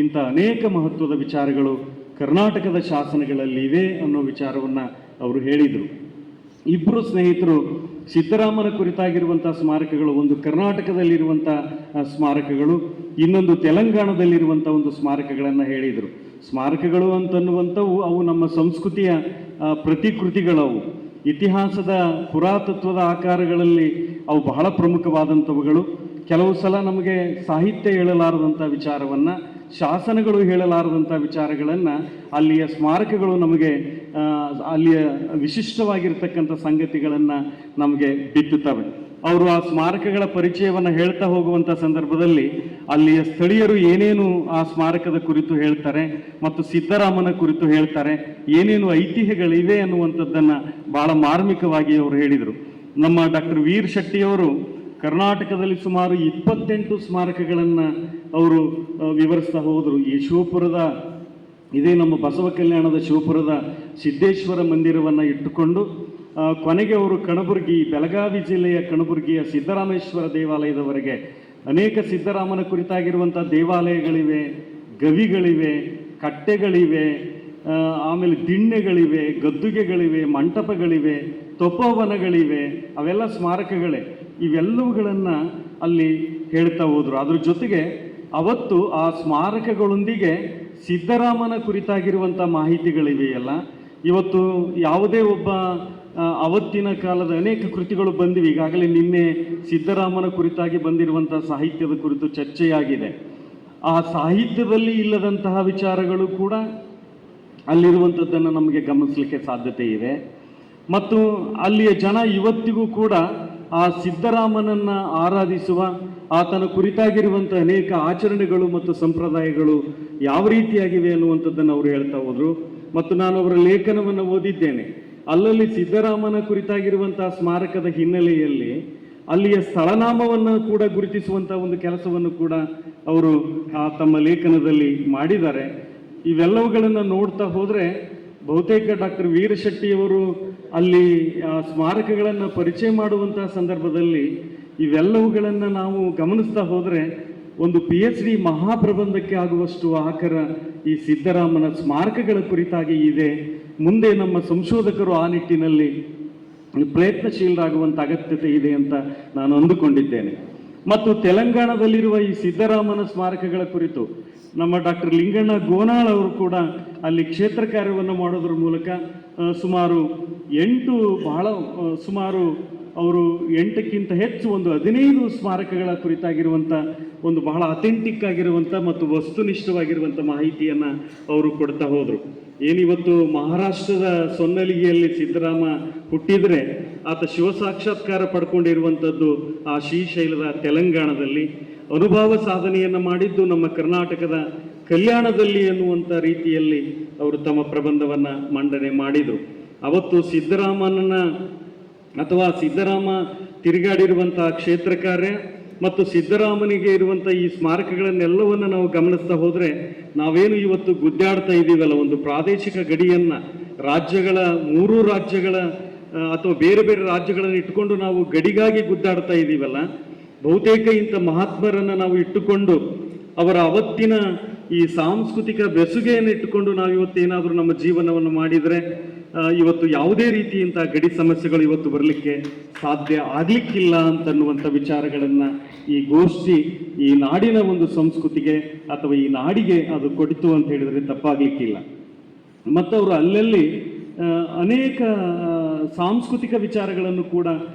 Speaker 2: ಇಂಥ ಅನೇಕ ಮಹತ್ವದ ವಿಚಾರಗಳು ಕರ್ನಾಟಕದ ಶಾಸನಗಳಲ್ಲಿ ಇವೆ ಅನ್ನೋ ವಿಚಾರವನ್ನು ಅವರು ಹೇಳಿದರು. ಇಬ್ಬರು ಸ್ನೇಹಿತರು ಸಿದ್ದರಾಮನ ಕುರಿತಾಗಿರುವಂಥ ಸ್ಮಾರಕಗಳು, ಒಂದು ಕರ್ನಾಟಕದಲ್ಲಿರುವಂಥ ಸ್ಮಾರಕಗಳು, ಇನ್ನೊಂದು ತೆಲಂಗಾಣದಲ್ಲಿರುವಂಥ ಒಂದು ಸ್ಮಾರಕಗಳನ್ನು ಹೇಳಿದರು. ಸ್ಮಾರಕಗಳು ಅಂತನ್ನುವಂಥವು ಅವು ನಮ್ಮ ಸಂಸ್ಕೃತಿಯ ಪ್ರತಿಕೃತಿಗಳವು. ಇತಿಹಾಸದ ಪುರಾತತ್ವದ ಆಕಾರಗಳಲ್ಲಿ ಅವು ಬಹಳ ಪ್ರಮುಖವಾದಂಥವುಗಳು. ಕೆಲವು ಸಲ ನಮಗೆ ಸಾಹಿತ್ಯ ಹೇಳಲಾರದಂಥ ವಿಚಾರವನ್ನು, ಶಾಸನಗಳು ಹೇಳಲಾರದಂಥ ವಿಚಾರಗಳನ್ನು ಅಲ್ಲಿಯ ಸ್ಮಾರಕಗಳು ನಮಗೆ ಅಲ್ಲಿಯ ವಿಶಿಷ್ಟವಾಗಿರ್ತಕ್ಕಂಥ ಸಂಗತಿಗಳನ್ನು ನಮಗೆ ಬಿತ್ತುತ್ತವೆ. ಅವರು ಆ ಸ್ಮಾರಕಗಳ ಪರಿಚಯವನ್ನು ಹೇಳ್ತಾ ಹೋಗುವಂಥ ಸಂದರ್ಭದಲ್ಲಿ ಅಲ್ಲಿಯ ಸ್ಥಳೀಯರು ಏನೇನು ಆ ಸ್ಮಾರಕದ ಕುರಿತು ಹೇಳ್ತಾರೆ ಮತ್ತು ಸಿದ್ದರಾಮನ ಕುರಿತು ಹೇಳ್ತಾರೆ, ಏನೇನು ಐತಿಹ್ಯಗಳಿವೆ ಅನ್ನುವಂಥದ್ದನ್ನು ಭಾಳ ಮಾರ್ಮಿಕವಾಗಿ ಅವರು ಹೇಳಿದರು. ನಮ್ಮ ಡಾಕ್ಟರ್ ವೀರ್ ಶೆಟ್ಟಿಯವರು ಕರ್ನಾಟಕದಲ್ಲಿ ಸುಮಾರು 28 ಸ್ಮಾರಕಗಳನ್ನು ಅವರು ವಿವರಿಸ್ತಾ ಹೋದರು. ಈ ಶಿವಪುರದ, ಇದೇ ನಮ್ಮ ಬಸವ ಕಲ್ಯಾಣದ ಶಿವಪುರದ ಸಿದ್ದೇಶ್ವರ ಮಂದಿರವನ್ನು ಇಟ್ಟುಕೊಂಡು ಕೊನೆಗೆ ಅವರು ಕಣಬುರ್ಗಿ, ಬೆಳಗಾವಿ ಜಿಲ್ಲೆಯ ಕಣಬುರ್ಗಿಯ ಸಿದ್ದರಾಮೇಶ್ವರ ದೇವಾಲಯದವರೆಗೆ ಅನೇಕ ಸಿದ್ದರಾಮನ ಕುರಿತಾಗಿರುವಂಥ ದೇವಾಲಯಗಳಿವೆ, ಗವಿಗಳಿವೆ, ಕಟ್ಟೆಗಳಿವೆ, ಆಮೇಲೆ ದಿಣ್ಣೆಗಳಿವೆ, ಗದ್ದುಗೆಗಳಿವೆ, ಮಂಟಪಗಳಿವೆ, ತಪೋವನಗಳಿವೆ, ಅವೆಲ್ಲ ಸ್ಮಾರಕಗಳೇ. ಇವೆಲ್ಲವುಗಳನ್ನು ಅಲ್ಲಿ ಹೇಳ್ತಾ ಹೋದರು. ಅದ್ರ ಜೊತೆಗೆ ಅವತ್ತು ಆ ಸ್ಮಾರಕಗಳೊಂದಿಗೆ ಸಿದ್ದರಾಮನ ಕುರಿತಾಗಿರುವಂಥ ಮಾಹಿತಿಗಳಿವೆಯಲ್ಲ, ಇವತ್ತು ಯಾವುದೇ ಒಬ್ಬ ಅವತ್ತಿನ ಕಾಲದ ಅನೇಕ ಕೃತಿಗಳು ಬಂದಿವೆ. ಈಗಾಗಲೇ ನಿನ್ನೆ ಸಿದ್ದರಾಮನ ಕುರಿತಾಗಿ ಬಂದಿರುವಂಥ ಸಾಹಿತ್ಯದ ಕುರಿತು ಚರ್ಚೆಯಾಗಿದೆ. ಆ ಸಾಹಿತ್ಯದಲ್ಲಿ ಇಲ್ಲದಂತಹ ವಿಚಾರಗಳು ಕೂಡ ಅಲ್ಲಿರುವಂಥದ್ದನ್ನು ನಮಗೆ ಗಮನಿಸಲಿಕ್ಕೆ ಸಾಧ್ಯತೆ ಇದೆ. ಮತ್ತು ಅಲ್ಲಿಯ ಜನ ಇವತ್ತಿಗೂ ಕೂಡ ಆ ಸಿದ್ದರಾಮನನ್ನು ಆರಾಧಿಸುವ, ಆತನ ಕುರಿತಾಗಿರುವಂಥ ಅನೇಕ ಆಚರಣೆಗಳು ಮತ್ತು ಸಂಪ್ರದಾಯಗಳು ಯಾವ ರೀತಿಯಾಗಿವೆ ಅನ್ನುವಂಥದ್ದನ್ನು ಅವರು ಹೇಳ್ತಾ ಹೋದರು. ಮತ್ತು ನಾನು ಅವರ ಲೇಖನವನ್ನು ಓದಿದ್ದೇನೆ. ಅಲ್ಲಲ್ಲಿ ಸಿದ್ದರಾಮನ ಕುರಿತಾಗಿರುವಂಥ ಸ್ಮಾರಕದ ಹಿನ್ನೆಲೆಯಲ್ಲಿ ಅಲ್ಲಿಯ ಸ್ಥಳನಾಮವನ್ನು ಕೂಡ ಗುರುತಿಸುವಂಥ ಒಂದು ಕೆಲಸವನ್ನು ಕೂಡ ಅವರು ತಮ್ಮ ಲೇಖನದಲ್ಲಿ ಮಾಡಿದ್ದಾರೆ. ಇವೆಲ್ಲವುಗಳನ್ನು ನೋಡ್ತಾ ಹೋದರೆ ಬಹುತೇಕ ಡಾಕ್ಟರ್ ವೀರಶೆಟ್ಟಿಯವರು ಅಲ್ಲಿ ಸ್ಮಾರಕಗಳನ್ನು ಪರಿಚಯ ಮಾಡುವಂಥ ಸಂದರ್ಭದಲ್ಲಿ ಇವೆಲ್ಲವುಗಳನ್ನು ನಾವು ಗಮನಿಸ್ತಾ ಹೋದರೆ ಒಂದು PhD ಮಹಾಪ್ರಬಂಧಕ್ಕೆ ಆಗುವಷ್ಟು ಆಕರ ಈ ಸಿದ್ದರಾಮನ ಸ್ಮಾರಕಗಳ ಕುರಿತಾಗಿ ಇದೆ. ಮುಂದೆ ನಮ್ಮ ಸಂಶೋಧಕರು ಆ ನಿಟ್ಟಿನಲ್ಲಿ ಪ್ರಯತ್ನಶೀಲರಾಗುವಂಥ ಅಗತ್ಯತೆ ಇದೆ ಅಂತ ನಾನು ಅಂದುಕೊಂಡಿದ್ದೇನೆ. ಮತ್ತು ತೆಲಂಗಾಣದಲ್ಲಿರುವ ಈ ಸಿದ್ದರಾಮನ ಸ್ಮಾರಕಗಳ ಕುರಿತು ನಮ್ಮ ಡಾಕ್ಟರ್ ಲಿಂಗಣ್ಣ ಗೋನಾಳ್ ಅವರು ಕೂಡ ಅಲ್ಲಿ ಕ್ಷೇತ್ರ ಕಾರ್ಯವನ್ನು ಮಾಡೋದ್ರ ಮೂಲಕ ಸುಮಾರು ಅವರು 8ಕ್ಕಿಂತ ಹೆಚ್ಚು ಒಂದು 15 ಸ್ಮಾರಕಗಳ ಕುರಿತಾಗಿರುವಂಥ ಒಂದು ಬಹಳ ಅಥೆಂಟಿಕ್ ಆಗಿರುವಂಥ ಮತ್ತು ವಸ್ತುನಿಷ್ಠವಾಗಿರುವಂಥ ಮಾಹಿತಿಯನ್ನು ಅವರು ಕೊಡ್ತಾ ಹೋದರು. ಏನಿವತ್ತು ಮಹಾರಾಷ್ಟ್ರದ ಸೊನ್ನಲಿಗೆಯಲ್ಲಿ ಸಿದ್ದರಾಮ ಹುಟ್ಟಿದರೆ ಆತ ಶಿವ ಸಾಕ್ಷಾತ್ಕಾರ ಪಡ್ಕೊಂಡಿರುವಂಥದ್ದು ಆ ಶ್ರೀಶೈಲದ ತೆಲಂಗಾಣದಲ್ಲಿ, ಅನುಭವ ಸಾಧನೆಯನ್ನು ಮಾಡಿದ್ದು ನಮ್ಮ ಕರ್ನಾಟಕದ ಕಲ್ಯಾಣದಲ್ಲಿ ಎನ್ನುವಂಥ ರೀತಿಯಲ್ಲಿ ಅವರು ತಮ್ಮ ಪ್ರಬಂಧವನ್ನು ಮಂಡನೆ ಮಾಡಿದರು. ಅವತ್ತು ಸಿದ್ದರಾಮನನ್ನ ಅಥವಾ ಸಿದ್ದರಾಮ ತಿರುಗಾಡಿರುವಂಥ ಕ್ಷೇತ್ರ ಕಾರ್ಯ ಮತ್ತು ಸಿದ್ದರಾಮನಿಗೆ ಇರುವಂಥ ಈ ಸ್ಮಾರಕಗಳನ್ನೆಲ್ಲವನ್ನು ನಾವು ಗಮನಿಸ್ತಾ ಹೋದರೆ ನಾವೇನು ಇವತ್ತು ಗುದ್ದಾಡ್ತಾ ಇದ್ದೀವಲ್ಲ, ಒಂದು ಪ್ರಾದೇಶಿಕ ಗಡಿಯನ್ನು ರಾಜ್ಯಗಳ 3 ರಾಜ್ಯಗಳ ಅಥವಾ ಬೇರೆ ಬೇರೆ ರಾಜ್ಯಗಳನ್ನು ಇಟ್ಟುಕೊಂಡು ನಾವು ಗಡಿಗಾಗಿ ಗುದ್ದಾಡ್ತಾ ಇದ್ದೀವಲ್ಲ, ಬಹುತೇಕ ಇಂಥ ಮಹಾತ್ಮರನ್ನು ನಾವು ಇಟ್ಟುಕೊಂಡು ಅವರ ಅವತ್ತಿನ ಈ ಸಾಂಸ್ಕೃತಿಕ ಬೆಸುಗೆಯನ್ನು ಇಟ್ಟುಕೊಂಡು ನಾವು ಇವತ್ತೇನಾದರೂ ನಮ್ಮ ಜೀವನವನ್ನು ಮಾಡಿದರೆ ಇವತ್ತು ಯಾವುದೇ ರೀತಿಯಂಥ ಗಡಿ ಸಮಸ್ಯೆಗಳು ಇವತ್ತು ಬರಲಿಕ್ಕೆ ಸಾಧ್ಯ ಆಗಲಿಕ್ಕಿಲ್ಲ ಅಂತನ್ನುವಂಥ ವಿಚಾರಗಳನ್ನು ಈ ಗೋಷ್ಠಿ ಈ ನಾಡಿನ ಒಂದು ಸಂಸ್ಕೃತಿಗೆ ಅಥವಾ ಈ ನಾಡಿಗೆ ಅದು ಕೊಟ್ಟಿತು ಅಂತ ಹೇಳಿದರೆ ತಪ್ಪಾಗಲಿಕ್ಕಿಲ್ಲ. ಮತ್ತು ಅವರು ಅಲ್ಲಲ್ಲಿ ಅನೇಕ ಸಾಂಸ್ಕೃತಿಕ ವಿಚಾರಗಳನ್ನು ಕೂಡ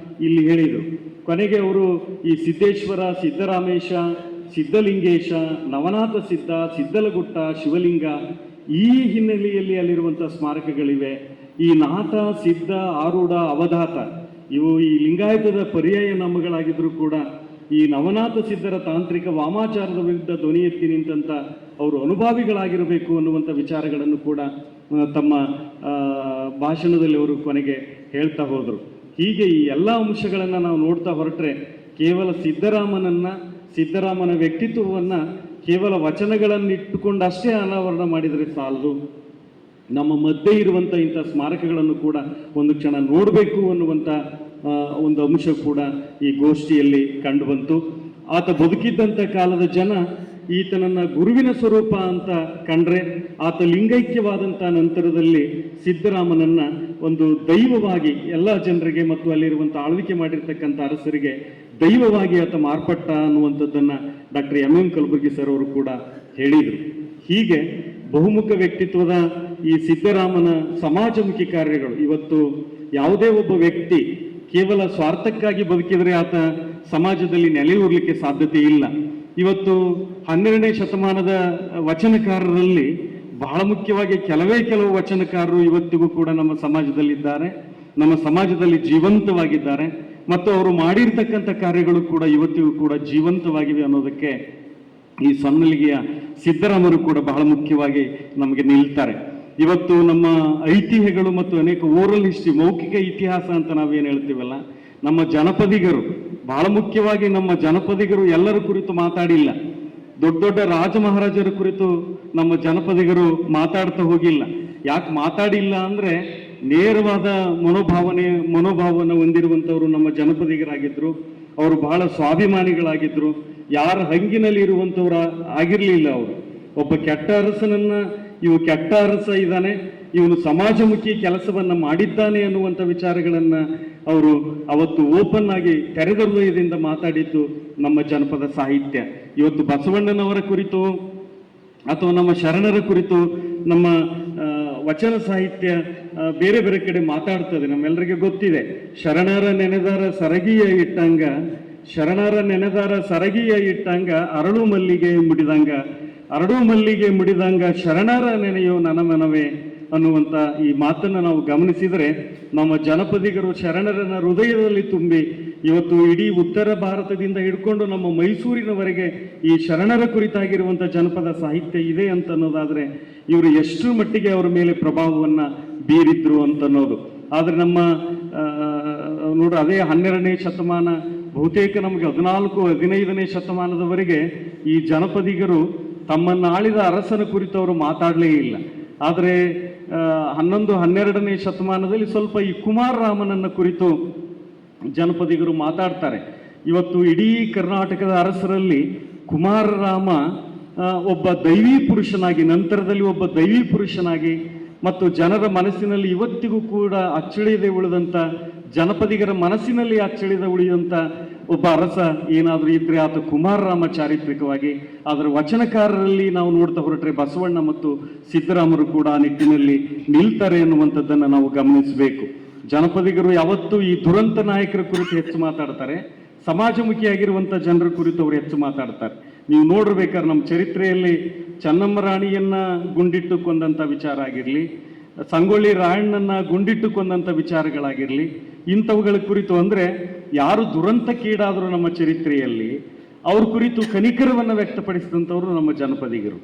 Speaker 2: ಇಲ್ಲಿ ಹೇಳಿದರು. ಕೊನೆಗೆ ಅವರು ಈ ಸಿದ್ದೇಶ್ವರ, ಸಿದ್ದರಾಮೇಶ, ಸಿದ್ಧಲಿಂಗೇಶ, ನವನಾಥ ಸಿದ್ಧ, ಸಿದ್ದಲಗುಟ್ಟ, ಶಿವಲಿಂಗ, ಈ ಹಿನ್ನೆಲೆಯಲ್ಲಿ ಅಲ್ಲಿರುವಂಥ ಸ್ಮಾರಕಗಳಿವೆ. ಈ ನಾಥ, ಸಿದ್ಧ, ಆರೂಢ, ಅವಧಾತ ಇವು ಈ ಲಿಂಗಾಯತದ ಪರ್ಯಾಯ ನಾಮಗಳಾಗಿದ್ದರೂ ಕೂಡ ಈ ನವನಾಥ ಸಿದ್ಧರ ತಾಂತ್ರಿಕ ವಾಮಾಚಾರದ ವಿರುದ್ಧ ಧ್ವನಿ ಎತ್ತಿ ನಿಂತಂಥ ಅವರು ಅನುಭಾವಿಗಳಾಗಿರಬೇಕು ಅನ್ನುವಂಥ ವಿಚಾರಗಳನ್ನು ಕೂಡ ತಮ್ಮ ಭಾಷಣದಲ್ಲಿ ಅವರು ಕೊನೆಗೆ ಹೇಳ್ತಾ ಹೋದರು. ಹೀಗೆ ಈ ಎಲ್ಲ ಅಂಶಗಳನ್ನು ನಾವು ನೋಡ್ತಾ ಹೊರಟ್ರೆ ಕೇವಲ ಸಿದ್ದರಾಮನ ವ್ಯಕ್ತಿತ್ವವನ್ನು ಕೇವಲ ವಚನಗಳನ್ನಿಟ್ಟುಕೊಂಡಷ್ಟೇ ಅನಾವರಣ ಮಾಡಿದರೆ ಸಾಲದು. ನಮ್ಮ ಮಧ್ಯೆ ಇರುವಂಥ ಇಂಥ ಸ್ಮಾರಕಗಳನ್ನು ಕೂಡ ಒಂದು ಕ್ಷಣ ನೋಡಬೇಕು ಅನ್ನುವಂಥ ಒಂದು ಅಂಶ ಕೂಡ ಈ ಗೋಷ್ಠಿಯಲ್ಲಿ ಕಂಡುಬಂತು. ಆತ ಬದುಕಿದ್ದಂಥ ಕಾಲದ ಜನ ಈತನನ್ನು ಗುರುವಿನ ಸ್ವರೂಪ ಅಂತ ಕಂಡ್ರೆ, ಆತ ಲಿಂಗೈಕ್ಯವಾದಂಥ ನಂತರದಲ್ಲಿ ಸಿದ್ದರಾಮನನ್ನು ಒಂದು ದೈವವಾಗಿ ಎಲ್ಲ ಜನರಿಗೆ ಮತ್ತು ಅಲ್ಲಿರುವಂಥ ಆಳ್ವಿಕೆ ಮಾಡಿರ್ತಕ್ಕಂಥ ಅರಸರಿಗೆ ದೈವವಾಗಿ ಆತ ಮಾರ್ಪಟ್ಟ ಅನ್ನುವಂಥದ್ದನ್ನು ಡಾಕ್ಟರ್ ಎಂ ಕಲಬುರ್ಗಿ ಸರ್ ಅವರು ಕೂಡ ಹೇಳಿದರು. ಹೀಗೆ ಬಹುಮುಖ ವ್ಯಕ್ತಿತ್ವದ ಈ ಸಿದ್ದರಾಮನ ಸಮಾಜಮುಖಿ ಕಾರ್ಯಗಳು ಇವತ್ತು ಯಾವುದೇ ಒಬ್ಬ ವ್ಯಕ್ತಿ ಕೇವಲ ಸ್ವಾರ್ಥಕ್ಕಾಗಿ ಬದುಕಿದರೆ ಆತ ಸಮಾಜದಲ್ಲಿ ನೆಲೆಯೂರಲಿಕ್ಕೆ ಸಾಧ್ಯತೆ ಇಲ್ಲ. ಇವತ್ತು 12ನೇ ಶತಮಾನದ ವಚನಕಾರರಲ್ಲಿ ಬಹಳ ಮುಖ್ಯವಾಗಿ ಕೆಲವು ವಚನಕಾರರು ಇವತ್ತಿಗೂ ಕೂಡ ನಮ್ಮ ಸಮಾಜದಲ್ಲಿದ್ದಾರೆ, ನಮ್ಮ ಸಮಾಜದಲ್ಲಿ ಜೀವಂತವಾಗಿದ್ದಾರೆ ಮತ್ತು ಅವರು ಮಾಡಿರ್ತಕ್ಕಂಥ ಕಾರ್ಯಗಳು ಕೂಡ ಇವತ್ತಿಗೂ ಕೂಡ ಜೀವಂತವಾಗಿವೆ ಅನ್ನೋದಕ್ಕೆ ಈ ಸೊನ್ನಲಿಗೆಯ ಸಿದ್ದರಾಮರು ಕೂಡ ಬಹಳ ಮುಖ್ಯವಾಗಿ ನಮಗೆ ನಿಲ್ತಾರೆ. ಇವತ್ತು ನಮ್ಮ ಐತಿಹ್ಯಗಳು ಮತ್ತು ಅನೇಕ ಓರಲ್ ಹಿಸ್ಟ್ರಿ, ಮೌಖಿಕ ಇತಿಹಾಸ ಅಂತ ನಾವೇನು ಹೇಳ್ತೀವಲ್ಲ, ನಮ್ಮ ಜನಪದಿಗರು ಬಹಳ ಮುಖ್ಯವಾಗಿ ನಮ್ಮ ಜನಪದಿಗರು ಎಲ್ಲರ ಕುರಿತು ಮಾತಾಡಿಲ್ಲ. ದೊಡ್ಡ ದೊಡ್ಡ ರಾಜ ಮಹಾರಾಜರ ಕುರಿತು ನಮ್ಮ ಜನಪದಿಗರು ಮಾತಾಡ್ತಾ ಹೋಗಿಲ್ಲ. ಯಾಕೆ ಮಾತಾಡಿಲ್ಲ ಅಂದರೆ ನೇರವಾದ ಮನೋಭಾವನ ಹೊಂದಿರುವಂಥವರು ನಮ್ಮ ಜನಪದಿಗರಾಗಿದ್ದರು. ಅವರು ಬಹಳ ಸ್ವಾಭಿಮಾನಿಗಳಾಗಿದ್ದರು. ಯಾರ ಹಂಗಿನಲ್ಲಿ ಇರುವಂಥವ್ರು ಆಗಿರಲಿಲ್ಲ. ಅವರು ಒಬ್ಬ ಕೆಟ್ಟ ಅರಸನನ್ನು ಕೆಟ್ಟ ಅರಸ ಇದ್ದಾನೆ, ಇವನು ಸಮಾಜಮುಖಿ ಕೆಲಸವನ್ನು ಮಾಡಿದ್ದಾನೆ ಅನ್ನುವಂಥ ವಿಚಾರಗಳನ್ನು ಅವರು ಅವತ್ತು ಓಪನ್ ಆಗಿ ತೆರೆದ ಹೃದಯದಿಂದ ಮಾತಾಡಿದ್ದು ನಮ್ಮ ಜನಪದ ಸಾಹಿತ್ಯ. ಇವತ್ತು ಬಸವಣ್ಣನವರ ಕುರಿತು ಅಥವಾ ನಮ್ಮ ಶರಣರ ಕುರಿತು ನಮ್ಮ ವಚನ ಸಾಹಿತ್ಯ ಬೇರೆ ಬೇರೆ ಕಡೆ ಮಾತಾಡ್ತದೆ. ನಮ್ಮೆಲ್ಲರಿಗೆ ಗೊತ್ತಿದೆ, ಶರಣರ ನೆನೆದಾರ ಸರಗಿಯ ಇಟ್ಟಂಗ ಅರಳು ಮಲ್ಲಿಗೆ ಮುಡಿದಂಗ ಶರಣರ ನೆನೆಯೋ ನನ್ನ ಮನವೇ ಅನ್ನುವಂಥ ಈ ಮಾತನ್ನು ನಾವು ಗಮನಿಸಿದರೆ ನಮ್ಮ ಜನಪದಿಗರು ಶರಣರನ್ನ ಹೃದಯದಲ್ಲಿ ತುಂಬಿ ಇವತ್ತು ಇಡೀ ಉತ್ತರ ಭಾರತದಿಂದ ಹಿಡ್ಕೊಂಡು ನಮ್ಮ ಮೈಸೂರಿನವರೆಗೆ ಈ ಶರಣರ ಕುರಿತಾಗಿರುವಂಥ ಜನಪದ ಸಾಹಿತ್ಯ ಇದೆ ಅಂತ ಅನ್ನೋದಾದರೆ ಇವರು ಎಷ್ಟು ಮಟ್ಟಿಗೆ ಅವರ ಮೇಲೆ ಪ್ರಭಾವವನ್ನು ಬೀರಿದ್ರು ಅಂತನ್ನೋದು. ಆದರೆ ನಮ್ಮ ಅದೇ 12ನೇ ಶತಮಾನ ಬಹುತೇಕ ನಮಗೆ 14-15ನೇ ಶತಮಾನದವರೆಗೆ ಈ ಜನಪದಿಗರು ತಮ್ಮನ್ನು ಆಳಿದ ಅರಸನ ಕುರಿತು ಅವರು ಮಾತಾಡಲೇ ಇಲ್ಲ. ಆದರೆ 11-12ನೇ ಶತಮಾನದಲ್ಲಿ ಸ್ವಲ್ಪ ಈ ಕುಮಾರರಾಮನನ್ನ ಕುರಿತು ಜನಪದಿಗರು ಮಾತಾಡ್ತಾರೆ. ಇವತ್ತು ಇಡೀ ಕರ್ನಾಟಕದ ಅರಸರಲ್ಲಿ ಕುಮಾರರಾಮ ಒಬ್ಬ ದೈವೀ ಪುರುಷನಾಗಿ, ನಂತರದಲ್ಲಿ ಒಬ್ಬ ದೈವೀ ಪುರುಷನಾಗಿ ಮತ್ತು ಜನರ ಮನಸ್ಸಿನಲ್ಲಿ ಇವತ್ತಿಗೂ ಕೂಡ ಅಚ್ಚಳಿಯದೆ ಉಳಿದಂಥ, ಜನಪದಿಗರ ಮನಸ್ಸಿನಲ್ಲಿ ಅಚ್ಚಳಿದ ಉಳಿದಂಥ ಒಬ್ಬ ಅರಸ ಏನಾದರೂ ಇದ್ರೆ ಆತ ಕುಮಾರರಾಮ ಚಾರಿತ್ರಿಕವಾಗಿ. ಅದರ ವಚನಕಾರರಲ್ಲಿ ನಾವು ನೋಡ್ತಾ ಹೊರಟ್ರೆ ಬಸವಣ್ಣ ಮತ್ತು ಸಿದ್ದರಾಮರು ಕೂಡ ಆ ನಿಟ್ಟಿನಲ್ಲಿ ನಿಲ್ತಾರೆ ಎನ್ನುವಂಥದ್ದನ್ನು ನಾವು ಗಮನಿಸಬೇಕು. ಜನಪದಿಗರು ಯಾವತ್ತೂ ಈ ದುರಂತ ನಾಯಕರ ಕುರಿತು ಹೆಚ್ಚು ಮಾತಾಡ್ತಾರೆ, ಸಮಾಜಮುಖಿಯಾಗಿರುವಂಥ ಜನರ ಕುರಿತು ಅವರು ಹೆಚ್ಚು ಮಾತಾಡ್ತಾರೆ. ನೀವು ನೋಡಿರ್ಬೇಕಾದ್ರೆ ನಮ್ಮ ಚರಿತ್ರೆಯಲ್ಲಿ ಚೆನ್ನಮ್ಮ ರಾಣಿಯನ್ನ ಗುಂಡಿಟ್ಟು ಕೊಂದಂಥ ವಿಚಾರ ಆಗಿರಲಿ, ಸಂಗೊಳ್ಳಿ ರಾಯಣ್ಣನ ಗುಂಡಿಟ್ಟು ಕೊಂದಂಥ ವಿಚಾರಗಳಾಗಿರಲಿ, ಇಂಥವುಗಳ ಕುರಿತು ಅಂದರೆ ಯಾರು ದುರಂತಕ್ಕೀಡಾದರೂ ನಮ್ಮ ಚರಿತ್ರೆಯಲ್ಲಿ ಅವ್ರ ಕುರಿತು ಕನಿಕರವನ್ನು ವ್ಯಕ್ತಪಡಿಸಿದಂಥವರು ನಮ್ಮ ಜನಪದಿಗರು.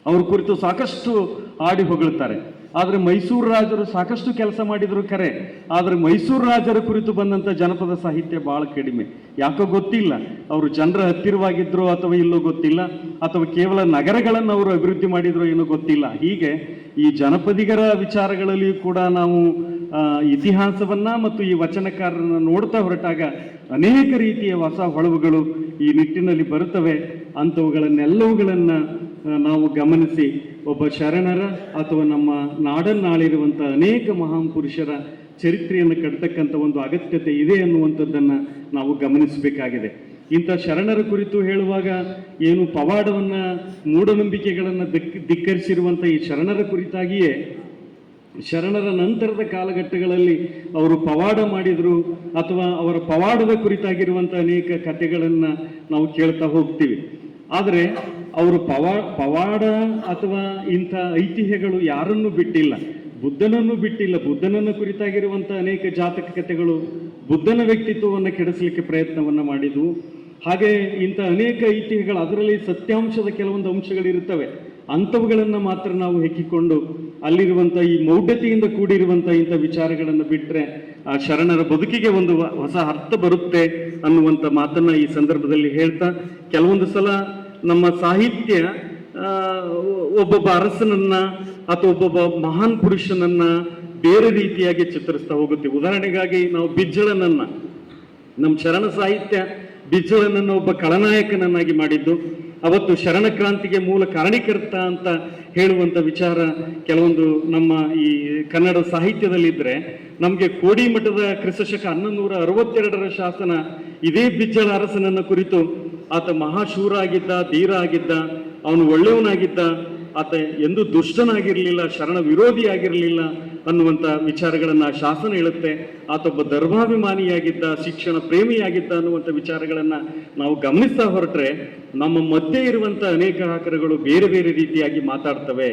Speaker 2: ಅವ್ರ ಕುರಿತು ಸಾಕಷ್ಟು ಆಡಿ ಹೊಗಳ್ತಾರೆ. ಆದರೆ ಮೈಸೂರು ರಾಜರು ಸಾಕಷ್ಟು ಕೆಲಸ ಮಾಡಿದ್ರು ಖರೆ, ಆದರೆ ಮೈಸೂರು ರಾಜರ ಕುರಿತು ಬಂದಂಥ ಜನಪದ ಸಾಹಿತ್ಯ ಭಾಳ ಕಡಿಮೆ. ಯಾಕೋ ಗೊತ್ತಿಲ್ಲ, ಅವರು ಜನರ ಹತ್ತಿರವಾಗಿದ್ರು ಅಥವಾ ಇಲ್ಲೋ ಗೊತ್ತಿಲ್ಲ, ಅಥವಾ ಕೇವಲ ನಗರಗಳನ್ನು ಅವರು ಅಭಿವೃದ್ಧಿ ಮಾಡಿದ್ರು ಏನೋ ಗೊತ್ತಿಲ್ಲ. ಹೀಗೆ ಈ ಜನಪದಿಗರ ವಿಚಾರಗಳಲ್ಲಿಯೂ ಕೂಡ ನಾವು ಇತಿಹಾಸವನ್ನ ಮತ್ತು ಈ ವಚನಕಾರರನ್ನು ನೋಡ್ತಾ ಹೊರಟಾಗ ಅನೇಕ ರೀತಿಯ ಹೊಸ ಹೊಳವುಗಳು ಈ ನಿಟ್ಟಿನಲ್ಲಿ ಬರುತ್ತವೆ. ಅಂಥವುಗಳನ್ನೆಲ್ಲವುಗಳನ್ನು ನಾವು ಗಮನಿಸಿ ಒಬ್ಬ ಶರಣರ ಅಥವಾ ನಮ್ಮ ನಾಡನ್ನಾಳಿರುವಂಥ ಅನೇಕ ಮಹಾನ್ ಪುರುಷರ ಚರಿತ್ರೆಯನ್ನು ಕಟ್ತಕ್ಕಂಥ ಒಂದು ಅಗತ್ಯತೆ ಇದೆ ಅನ್ನುವಂಥದ್ದನ್ನು ನಾವು ಗಮನಿಸಬೇಕಾಗಿದೆ. ಇಂಥ ಶರಣರ ಕುರಿತು ಹೇಳುವಾಗ ಏನು ಪವಾಡವನ್ನು ಮೂಢನಂಬಿಕೆಗಳನ್ನು ಧಿಕ್ಕರಿಸಿರುವಂಥ ಈ ಶರಣರ ಕುರಿತಾಗಿಯೇ ಶರಣರ ನಂತರದ ಕಾಲಘಟ್ಟಗಳಲ್ಲಿ ಅವರು ಪವಾಡ ಮಾಡಿದರು ಅಥವಾ ಅವರ ಪವಾಡದ ಕುರಿತಾಗಿರುವಂಥ ಅನೇಕ ಕಥೆಗಳನ್ನು ನಾವು ಕೇಳ್ತಾ ಹೋಗ್ತೀವಿ. ಆದರೆ ಅವರು ಪವಾಡ ಅಥವಾ ಇಂಥ ಐತಿಹ್ಯಗಳು ಯಾರನ್ನೂ ಬಿಟ್ಟಿಲ್ಲ, ಬುದ್ಧನನ್ನು ಬಿಟ್ಟಿಲ್ಲ. ಬುದ್ಧನನ್ನು ಕುರಿತಾಗಿರುವಂಥ ಅನೇಕ ಜಾತಕ ಕಥೆಗಳು ಬುದ್ಧನ ವ್ಯಕ್ತಿತ್ವವನ್ನು ಕೆಡಿಸಲಿಕ್ಕೆ ಪ್ರಯತ್ನವನ್ನು ಮಾಡಿದ್ವು. ಹಾಗೆ ಇಂಥ ಅನೇಕ ಐತಿಹ್ಯಗಳು, ಅದರಲ್ಲಿ ಸತ್ಯಾಂಶದ ಕೆಲವೊಂದು ಅಂಶಗಳಿರುತ್ತವೆ, ಅಂಥವುಗಳನ್ನು ಮಾತ್ರ ನಾವು ಹೆಕ್ಕಿಕೊಂಡು ಅಲ್ಲಿರುವಂಥ ಈ ಮೌಢ್ಯತೆಯಿಂದ ಕೂಡಿರುವಂಥ ಇಂಥ ವಿಚಾರಗಳನ್ನು ಬಿಟ್ಟರೆ ಆ ಶರಣರ ಬದುಕಿಗೆ ಒಂದು ಹೊಸ ಅರ್ಥ ಬರುತ್ತೆ ಅನ್ನುವಂಥ ಮಾತನ್ನು ಈ ಸಂದರ್ಭದಲ್ಲಿ ಹೇಳ್ತಾ, ಕೆಲವೊಂದು ಸಲ ನಮ್ಮ ಸಾಹಿತ್ಯ ಒಬ್ಬೊಬ್ಬ ಅರಸನನ್ನ ಅಥವಾ ಒಬ್ಬೊಬ್ಬ ಮಹಾನ್ ಪುರುಷನನ್ನ ಬೇರೆ ರೀತಿಯಾಗಿ ಚಿತ್ರಿಸ್ತಾ ಹೋಗುತ್ತೆ. ಉದಾಹರಣೆಗಾಗಿ ನಾವು ಬಿಜ್ಜಳನನ್ನ, ನಮ್ಮ ಶರಣ ಸಾಹಿತ್ಯ ಬಿಜ್ಜಳನನ್ನು ಒಬ್ಬ ಖಳನಾಯಕನನ್ನಾಗಿ ಮಾಡಿದ್ದು, ಅವತ್ತು ಶರಣ ಕ್ರಾಂತಿಗೆ ಮೂಲ ಕಾರಣೀಕರ್ತ ಅಂತ ಹೇಳುವಂಥ ವಿಚಾರ ಕೆಲವೊಂದು ನಮ್ಮ ಈ ಕನ್ನಡ ಸಾಹಿತ್ಯದಲ್ಲಿದ್ದರೆ, ನಮಗೆ ಕೋಡಿಮಠದ ಕ್ರಿಸ್ತಶಕ 1162 ಶಾಸನ ಇದೇ ಬಿಜ್ಜಳ ಅರಸನನ್ನ ಕುರಿತು ಆತ ಮಹಾಶೂರ ಆಗಿದ್ದ, ಧೀರ ಆಗಿದ್ದ, ಅವನು ಒಳ್ಳೆಯವನಾಗಿದ್ದ, ಆತ ಎಂದೂ ದುಷ್ಟನಾಗಿರಲಿಲ್ಲ, ಶರಣ ವಿರೋಧಿ ಆಗಿರಲಿಲ್ಲ ಅನ್ನುವಂಥ ವಿಚಾರಗಳನ್ನು ಆ ಶಾಸನ ಹೇಳುತ್ತೆ. ಆತೊಬ್ಬ ಧರ್ಮಾಭಿಮಾನಿಯಾಗಿದ್ದ, ಶಿಕ್ಷಣ ಪ್ರೇಮಿಯಾಗಿದ್ದ ಅನ್ನುವಂಥ ವಿಚಾರಗಳನ್ನು ನಾವು ಗಮನಿಸ್ತಾ ಹೊರಟ್ರೆ ನಮ್ಮ ಮಧ್ಯೆ ಇರುವಂಥ ಅನೇಕ ಆಕರಗಳು ಬೇರೆ ಬೇರೆ ರೀತಿಯಾಗಿ ಮಾತಾಡ್ತವೆ.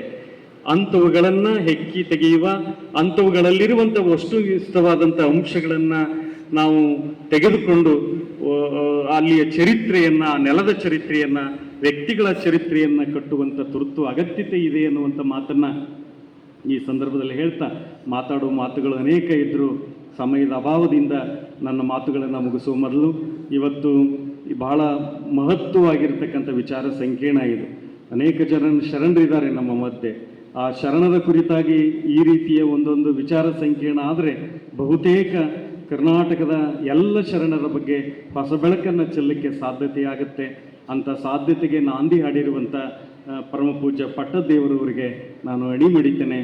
Speaker 2: ಅಂಥವುಗಳನ್ನು ಹೆಕ್ಕಿ ತೆಗೆಯುವ, ಅಂಥವುಗಳಲ್ಲಿರುವಂಥ ವಸ್ತುನಿಷ್ಠವಾದಂಥ ಅಂಶಗಳನ್ನು ನಾವು ತೆಗೆದುಕೊಂಡು ಅಲ್ಲಿಯ ಚರಿತ್ರೆಯನ್ನು, ನೆಲದ ಚರಿತ್ರೆಯನ್ನು, ವ್ಯಕ್ತಿಗಳ ಚರಿತ್ರೆಯನ್ನು ಕಟ್ಟುವಂಥ ತುರ್ತು ಅಗತ್ಯತೆ ಇದೆ ಅನ್ನುವಂಥ ಮಾತನ್ನು ಈ ಸಂದರ್ಭದಲ್ಲಿ ಹೇಳ್ತಾ, ಮಾತಾಡುವ ಮಾತುಗಳು ಅನೇಕ ಇದ್ದರೂ ಸಮಯದ ಅಭಾವದಿಂದ ನನ್ನ ಮಾತುಗಳನ್ನು ಮುಗಿಸುವ ಮೊದಲು, ಇವತ್ತು ಬಹಳ ಮಹತ್ವವಾಗಿರ್ತಕ್ಕಂಥ ವಿಚಾರ ಸಂಕೀರ್ಣ ಇದು. ಅನೇಕ ಶರಣರಿದ್ದಾರೆ ನಮ್ಮ ಮಧ್ಯೆ. ಆ ಶರಣರ ಕುರಿತಾಗಿ ಈ ರೀತಿಯ ಒಂದೊಂದು ವಿಚಾರ ಸಂಕೀರ್ಣ ಆದರೆ ಬಹುತೇಕ ಕರ್ನಾಟಕದ ಎಲ್ಲ ಶರಣರ ಬಗ್ಗೆ ಹೊಸ ಬೆಳಕನ್ನು ಚೆಲ್ಲಕ್ಕೆ ಸಾಧ್ಯತೆಯಾಗುತ್ತೆ. ಅಂಥ ಸಾಧ್ಯತೆಗೆ ನಾಂದಿ ಹಾಡಿರುವಂಥ ಪರಮ ಪೂಜ್ಯ ಪಟ್ಟದೇವರವರಿಗೆ ನಾನು ಅಣಿಮಿಡಿತೇನೆ.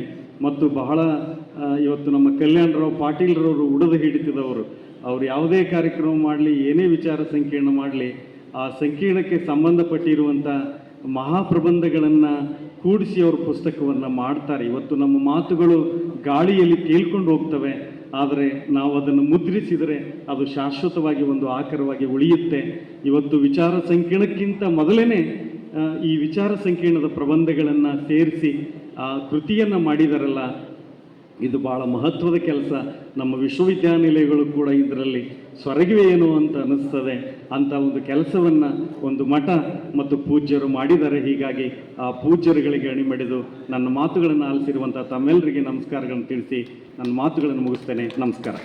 Speaker 2: ಮತ್ತು ಬಹಳ ಇವತ್ತು ನಮ್ಮ ಕಲ್ಯಾಣರಾವ್ ಪಾಟೀಲ್ರವರು ಉಡಿದು ಹಿಡಿತಿದವರು. ಅವರು ಯಾವುದೇ ಕಾರ್ಯಕ್ರಮ ಮಾಡಲಿ, ಏನೇ ವಿಚಾರ ಸಂಕೀರ್ಣ ಮಾಡಲಿ, ಆ ಸಂಕೀರ್ಣಕ್ಕೆ ಸಂಬಂಧಪಟ್ಟಿರುವಂಥ ಮಹಾಪ್ರಬಂಧಗಳನ್ನು ಕೂಡಿಸಿ ಅವರು ಪುಸ್ತಕವನ್ನು ಮಾಡ್ತಾರೆ. ಇವತ್ತು ನಮ್ಮ ಮಾತುಗಳು ಗಾಳಿಯಲ್ಲಿ ತೇಲ್ಕೊಂಡು ಹೋಗ್ತವೆ, ಆದರೆ ನಾವು ಅದನ್ನು ಮುದ್ರಿಸಿದರೆ ಅದು ಶಾಶ್ವತವಾಗಿ ಒಂದು ಆಕಾರವಾಗಿ ಉಳಿಯುತ್ತೆ. ಇವತ್ತು ವಿಚಾರ ಸಂಕೀರ್ಣಕ್ಕಿಂತ ಮೊದಲೇ ಈ ವಿಚಾರ ಸಂಕೀರ್ಣದ ಪ್ರಬಂಧಗಳನ್ನು ಸೇರಿಸಿ ಆ ಕೃತಿಯನ್ನು ಮಾಡಿದಾರಲ್ಲ, ಇದು ಭಾಳ ಮಹತ್ವದ ಕೆಲಸ. ನಮ್ಮ ವಿಶ್ವವಿದ್ಯಾನಿಲಯಗಳು ಕೂಡ ಇದರಲ್ಲಿ ಸ್ವರಗಿವೆ ಏನು ಅಂತ ಅನ್ನಿಸ್ತದೆ. ಅಂಥ ಒಂದು ಕೆಲಸವನ್ನು ಒಂದು ಮಠ ಮತ್ತು ಪೂಜ್ಯರು ಮಾಡಿದ್ದಾರೆ. ಹೀಗಾಗಿ ಆ ಪೂಜ್ಯರುಗಳಿಗೆ ಅಣಿಮಡಿದು ನನ್ನ ಮಾತುಗಳನ್ನು ಆಲಿಸಿರುವಂಥ ತಮ್ಮೆಲ್ಲರಿಗೆ ನಮಸ್ಕಾರಗಳನ್ನು ತಿಳಿಸಿ ನನ್ನ ಮಾತುಗಳನ್ನು ಮುಗಿಸ್ತೇನೆ. ನಮಸ್ಕಾರ.